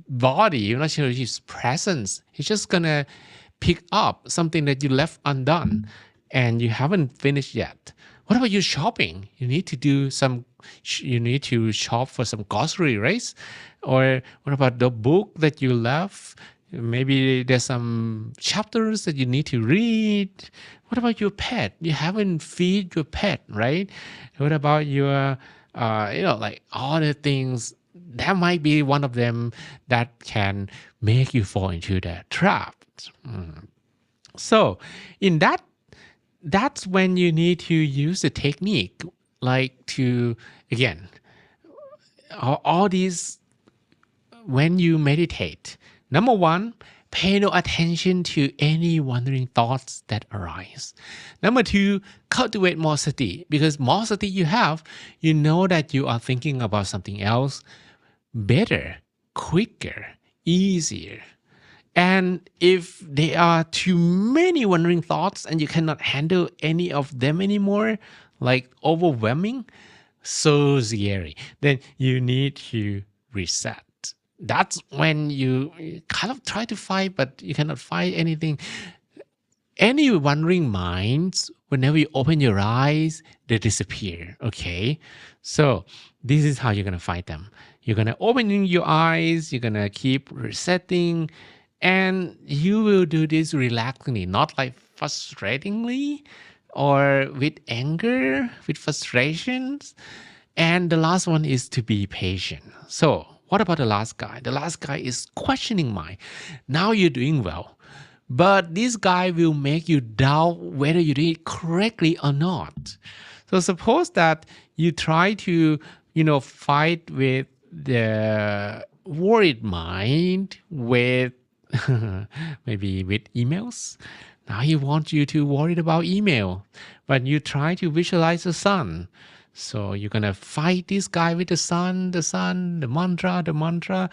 [SPEAKER 2] body, he will not show his presence. He's just going to pick up something that you left undone and you haven't finished yet. What about your shopping? You need to shop for some grocery, right? Or what about the book that you left? Maybe there's some chapters that you need to read. What about your pet? You haven't feed your pet, right? What about your, like all the things that might be one of them that can make you fall into the trap. So in that's when you need to use the technique like to, again, all these, when you meditate, number one, pay no attention to any wandering thoughts that arise. Number two, cultivate more sati, because more sati you have, you know that you are thinking about something else better, quicker, easier. And if there are too many wandering thoughts and you cannot handle any of them anymore, like overwhelming, so scary, then you need to reset. That's when you kind of try to fight, but you cannot fight anything. Any wandering minds, whenever you open your eyes, they disappear. Okay. So this is how you're going to fight them. You're going to open your eyes, you're going to keep resetting, and you will do this relaxingly, not like frustratingly or with anger, with frustrations. And the last one is to be patient. So, what about the last guy? The last guy is questioning mind. Now you're doing well, but this guy will make you doubt whether you did it correctly or not. So, suppose that you try to, fight with the worried mind with maybe with emails. Now he wants you to worry about email, but you try to visualize the sun. So you're gonna fight this guy with the sun, the mantra.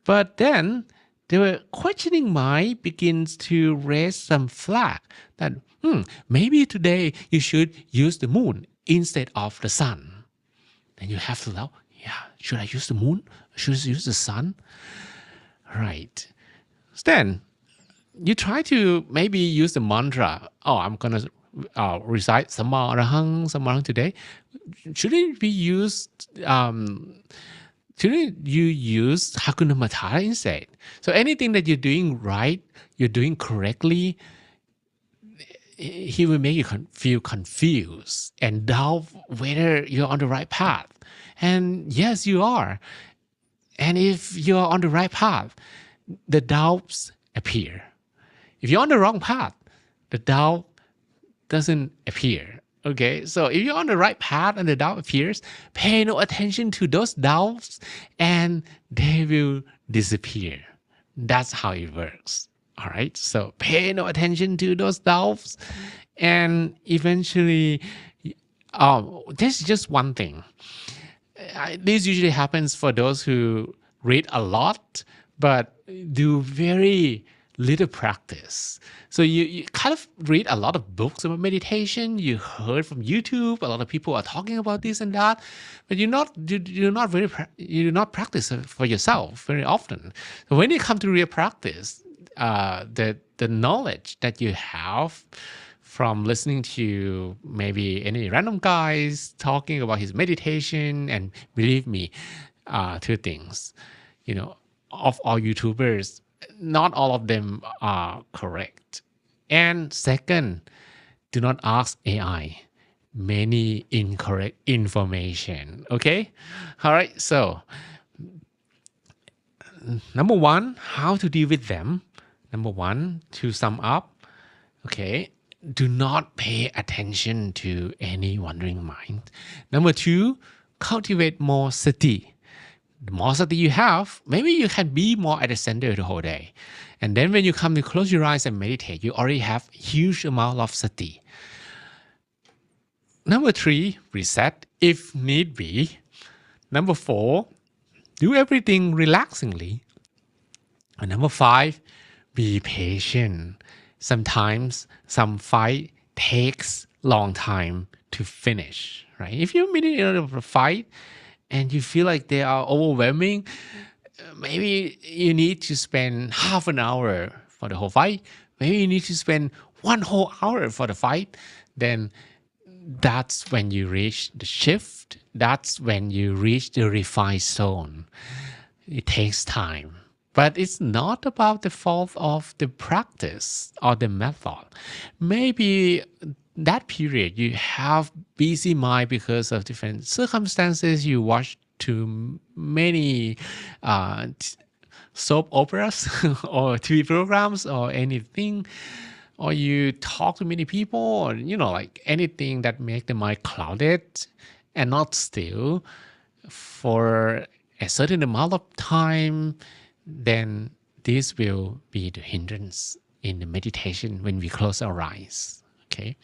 [SPEAKER 2] But then the questioning mind begins to raise some flag that maybe today you should use the moon instead of the sun. Then you have to know, yeah, should I use the moon? Should I use the sun? Right. Then you try to maybe use the mantra. Oh, I'm gonna recite Samarahang today. Shouldn't it be used? Shouldn't you use Hakuna Matata instead? So anything that you're doing right, you're doing correctly, he will make you feel confused and doubt whether you're on the right path. And yes, you are. And if you're on the right path, the doubts appear. If you're on the wrong path, the doubt doesn't appear. Okay, so if you're on the right path and the doubt appears, pay no attention to those doubts and they will disappear. That's how it works. All right, so pay no attention to those doubts and eventually, there's just one thing. This usually happens for those who read a lot but do very little practice. So you kind of read a lot of books about meditation. You heard from YouTube. A lot of people are talking about this and that, but you do not practice it for yourself very often. So when you come to real practice, the knowledge that you have from listening to maybe any random guys talking about his meditation, and believe me, two things, of all YouTubers, not all of them are correct. And second, do not ask AI many incorrect information. Okay? All right. So, number one, how to deal with them. Number one, to sum up, okay, do not pay attention to any wandering mind. Number two, cultivate more sati. The more sati you have, maybe you can be more at the center the whole day. And then when you come to close your eyes and meditate, you already have huge amount of sati. Number three, reset if need be. Number four, do everything relaxingly. And number five, be patient. Sometimes some fight takes long time to finish, right? If you're in the middle of a fight and you feel like they are overwhelming, maybe you need to spend half an hour for the whole fight. Maybe you need to spend one whole hour for the fight. Then that's when you reach the shift. That's when you reach the refined zone. It takes time. But it's not about the fault of the practice or the method. Maybe that period you have busy mind because of different circumstances. You watch too many soap operas or TV programs or anything, or you talk to many people, or like anything that make the mind clouded, and not still for a certain amount of time, then this will be the hindrance in the meditation when we close our eyes. Okay.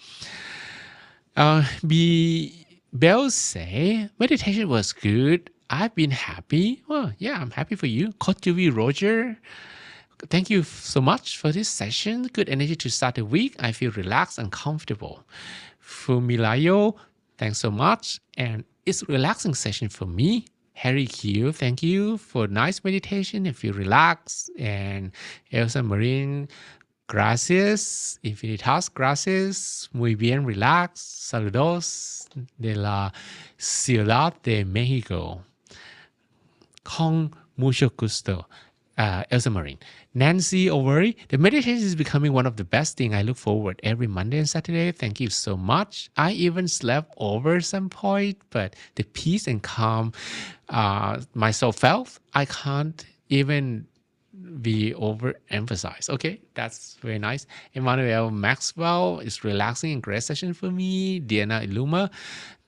[SPEAKER 2] Be Bell say meditation was good. I've been happy. Well, yeah, I'm happy for you. Kotuvi Roger, thank you so much for this session. Good energy to start the week. I feel relaxed and comfortable. Fumilayo, thanks so much. And it's a relaxing session for me. Harry Q, thank you for nice meditation. I feel relaxed. And Elsa Marine, gracias. Infinitas, gracias. Muy bien, relax. Saludos de la Ciudad de México. Con mucho gusto. Elsa Marine. Nancy Overy, the meditation is becoming one of the best things. I look forward every Monday and Saturday. Thank you so much. I even slept over some point, but the peace and calm myself felt, I can't even be overemphasized. Okay, that's very nice. Emmanuel Maxwell is relaxing and great session for me. Diana Iluma,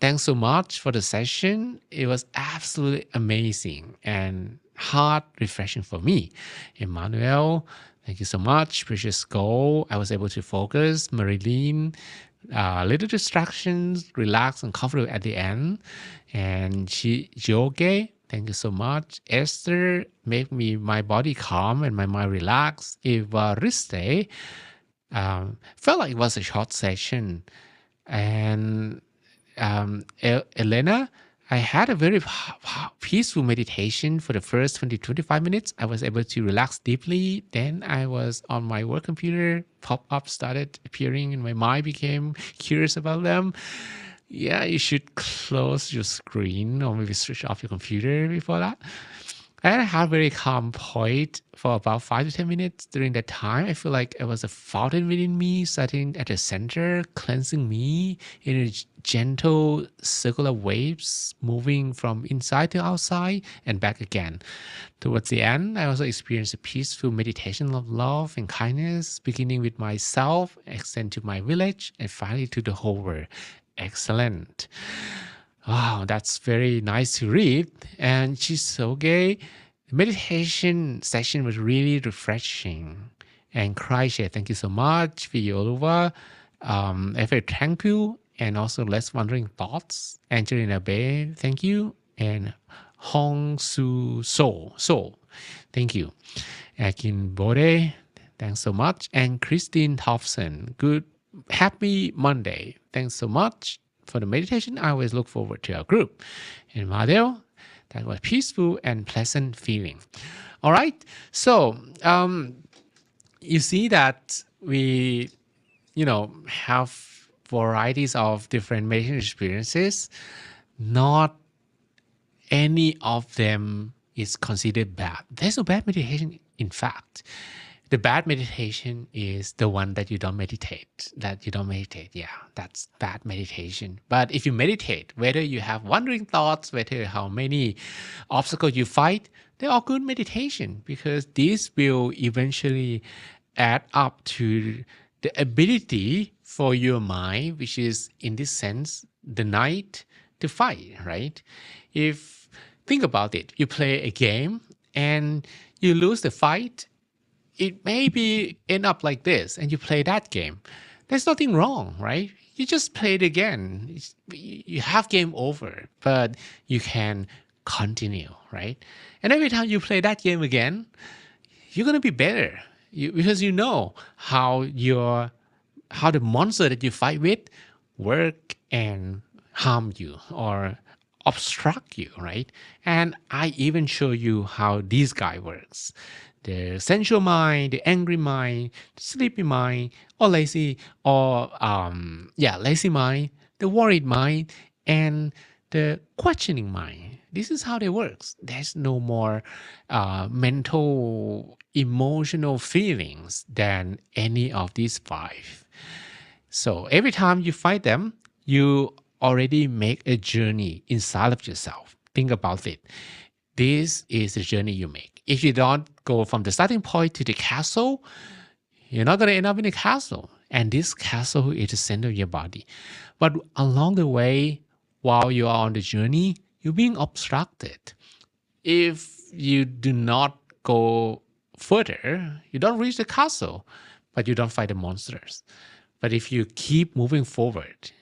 [SPEAKER 2] thanks so much for the session. It was absolutely amazing and heart refreshing for me. Emmanuel, thank you so much. Precious Gold, I was able to focus. Marilyn, little distractions, relax and comfortable at the end. And Joge, thank you so much. Esther, make me my body calm and my mind relaxed. Evariste, felt like it was a short session. And Elena, I had a very peaceful meditation for the first 20-25 minutes. I was able to relax deeply. Then I was on my work computer. Pop-up started appearing and my mind became curious about them. Yeah, you should close your screen or maybe switch off your computer before that. I had a very calm point for about 5 to 10 minutes. During that time, I feel like it was a fountain within me, sitting at the center, cleansing me in a gentle circular waves, moving from inside to outside and back again. Towards the end, I also experienced a peaceful meditation of love and kindness, beginning with myself, extend to my village, and finally to the whole world. Excellent. Wow, that's very nice to read. And Chisoge, the meditation session was really refreshing. And Kreische, thank you so much. Violova, very tranquil and also less wandering thoughts. Angelina Bay, thank you. And Hong Su So, thank you. Akin Bode, thanks so much. And Christine Thompson, good, happy Monday. Thanks so much for the meditation. I always look forward to our group. And Madeo, that was peaceful and pleasant feeling. All right. So you see that we, have varieties of different meditation experiences. Not any of them is considered bad. There's no bad meditation, in fact. The bad meditation is the one that you don't meditate. Yeah, that's bad meditation. But if you meditate, whether you have wandering thoughts, whether how many obstacles you fight, they're all good meditation because this will eventually add up to the ability for your mind, which is in this sense, the night to fight, right? If think about it, you play a game and you lose the fight, it may be end up like this and you play that game. There's nothing wrong, right? You just play it again. You have game over, but you can continue, right? And every time you play that game again, you're going to be better because you know how the monster that you fight with work and harm you or obstruct you, right? And I even show you how this guy works. The sensual mind, the angry mind, the sleepy mind, or lazy mind, the worried mind, and the questioning mind. This is how they work. There's no more mental, emotional feelings than any of these five. So every time you fight them, you already make a journey inside of yourself. Think about it. This is the journey you make. If you don't go from the starting point to the castle, you're not going to end up in the castle. And this castle is the center of your body. But along the way, while you are on the journey, you're being obstructed. If you do not go further, you don't reach the castle, but you don't fight the monsters. But if you keep moving forward,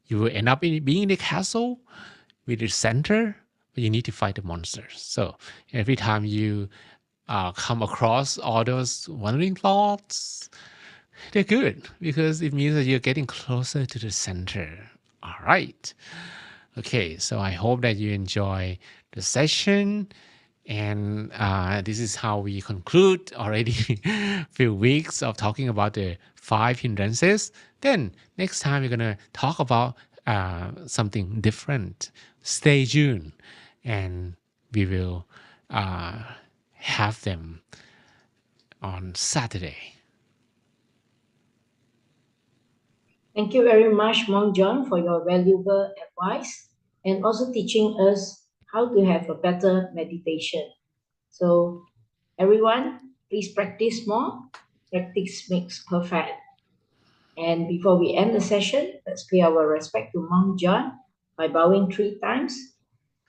[SPEAKER 2] you will end up being in the castle with the center, but you need to fight the monsters. So every time you come across all those wandering thoughts, they're good because it means that you're getting closer to the center. All right. Okay, so I hope that you enjoy the session. And this is how we conclude already a few weeks of talking about the 5 hindrances. Then next time we're going to talk about something different. Stay tuned and we will have them on Saturday.
[SPEAKER 1] Thank you very much, Monk John, for your valuable advice and also teaching us how to have a better meditation. So, everyone, please practice more. Practice makes perfect. And before we end the session, let's pay our respect to Monk John by bowing 3 times.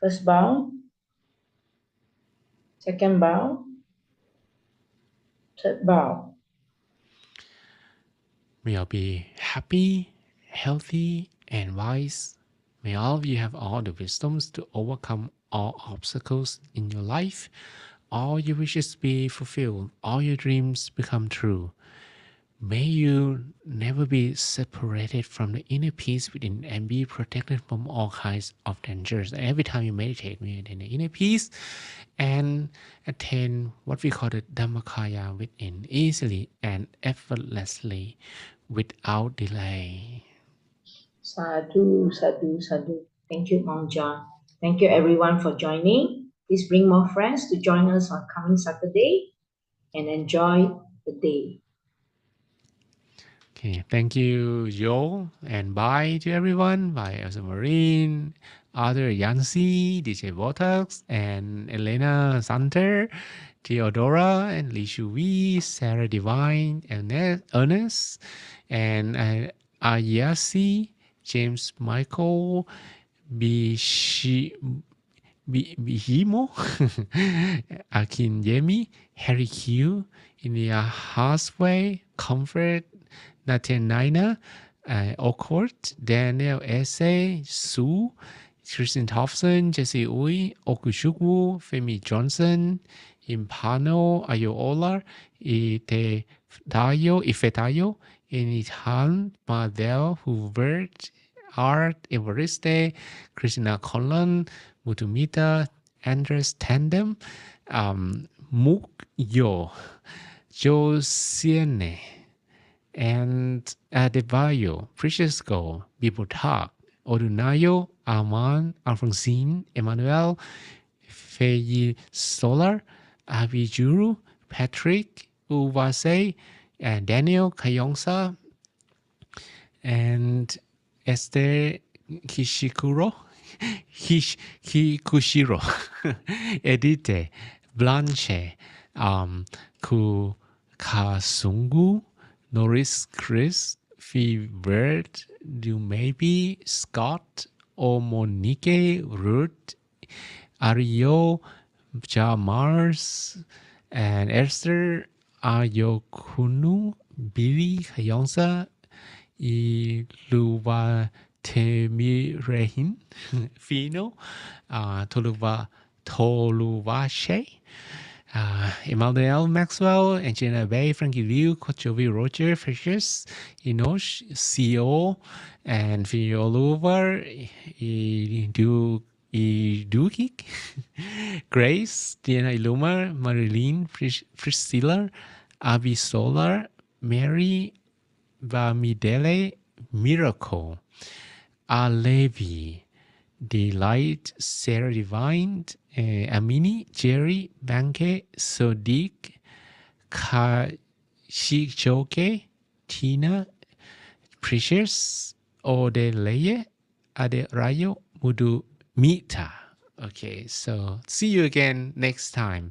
[SPEAKER 1] First bow, second bow, third bow.
[SPEAKER 2] May you be happy, healthy, and wise. May all of you have all the wisdoms to overcome all obstacles in your life. All your wishes be fulfilled. All your dreams become true. May you never be separated from the inner peace within and be protected from all kinds of dangers. Every time you meditate, you attain the inner peace and attain what we call the Dhammakaya within easily and effortlessly without delay.
[SPEAKER 1] Sadhu, sadhu, sadhu. Thank you, Monk John. Thank you, everyone, for joining. Please bring more friends to join us on coming Saturday and enjoy the day.
[SPEAKER 2] Okay, thank you, Joel, and bye to everyone. Bye, Elsa Marine, Arthur Yancy, DJ Botox, and Elena Santer, Theodora, and Li Shuwi, Sarah Divine, Ernest, and Ayasi, James Michael, Bihimo, Akin Yemi, Harry Q, India Houseway, Comfort, Nathan Nina, Okort, Daniel Esse, Sue, Tristan Thompson, Jesse Uy, Okushukwu, Femi Johnson, Impano, Ayola, Ifetayo, Initan, Madel, Hubert, Art, Evariste, Christina Conlon, Mutumita, Andres Tandem, Muk Yo, Josiane, and Adebayo, Precious Go, Bibotak, Odunayo, Arman, Alfonsine, Emmanuel, Feyi Solar, Abijuru, Patrick, Uwase, and Daniel Kayongsa, and Esther Kishikuro, Kikushiro, Edite, Blanche, Kukasungu, Norris Chris, Fibert, Dumaybe, Scott, Omonike, Ruth, Ario, Jamars, and Esther Ayokunu, Billy Kayonsa, Iluwa Temirehin, Fino, Toluwashe, Emmanuel Maxwell, Angelina Bay, Frankie Liu, Kochovi Roger, Fishes, Inosh, CEO, and Fioluvar, Idukik, Grace, Diana Iluma, Marilyn, Priscilla, Abi Solar, Mary, Bamidele, Miracle, Alevi, Delight, Sarah Divine, Amini, Jerry, Banke, Sodiq, Kashichoke, Tina, Precious, Odeleye, Aderayo, Mudu Mita. Okay, so see you again next time.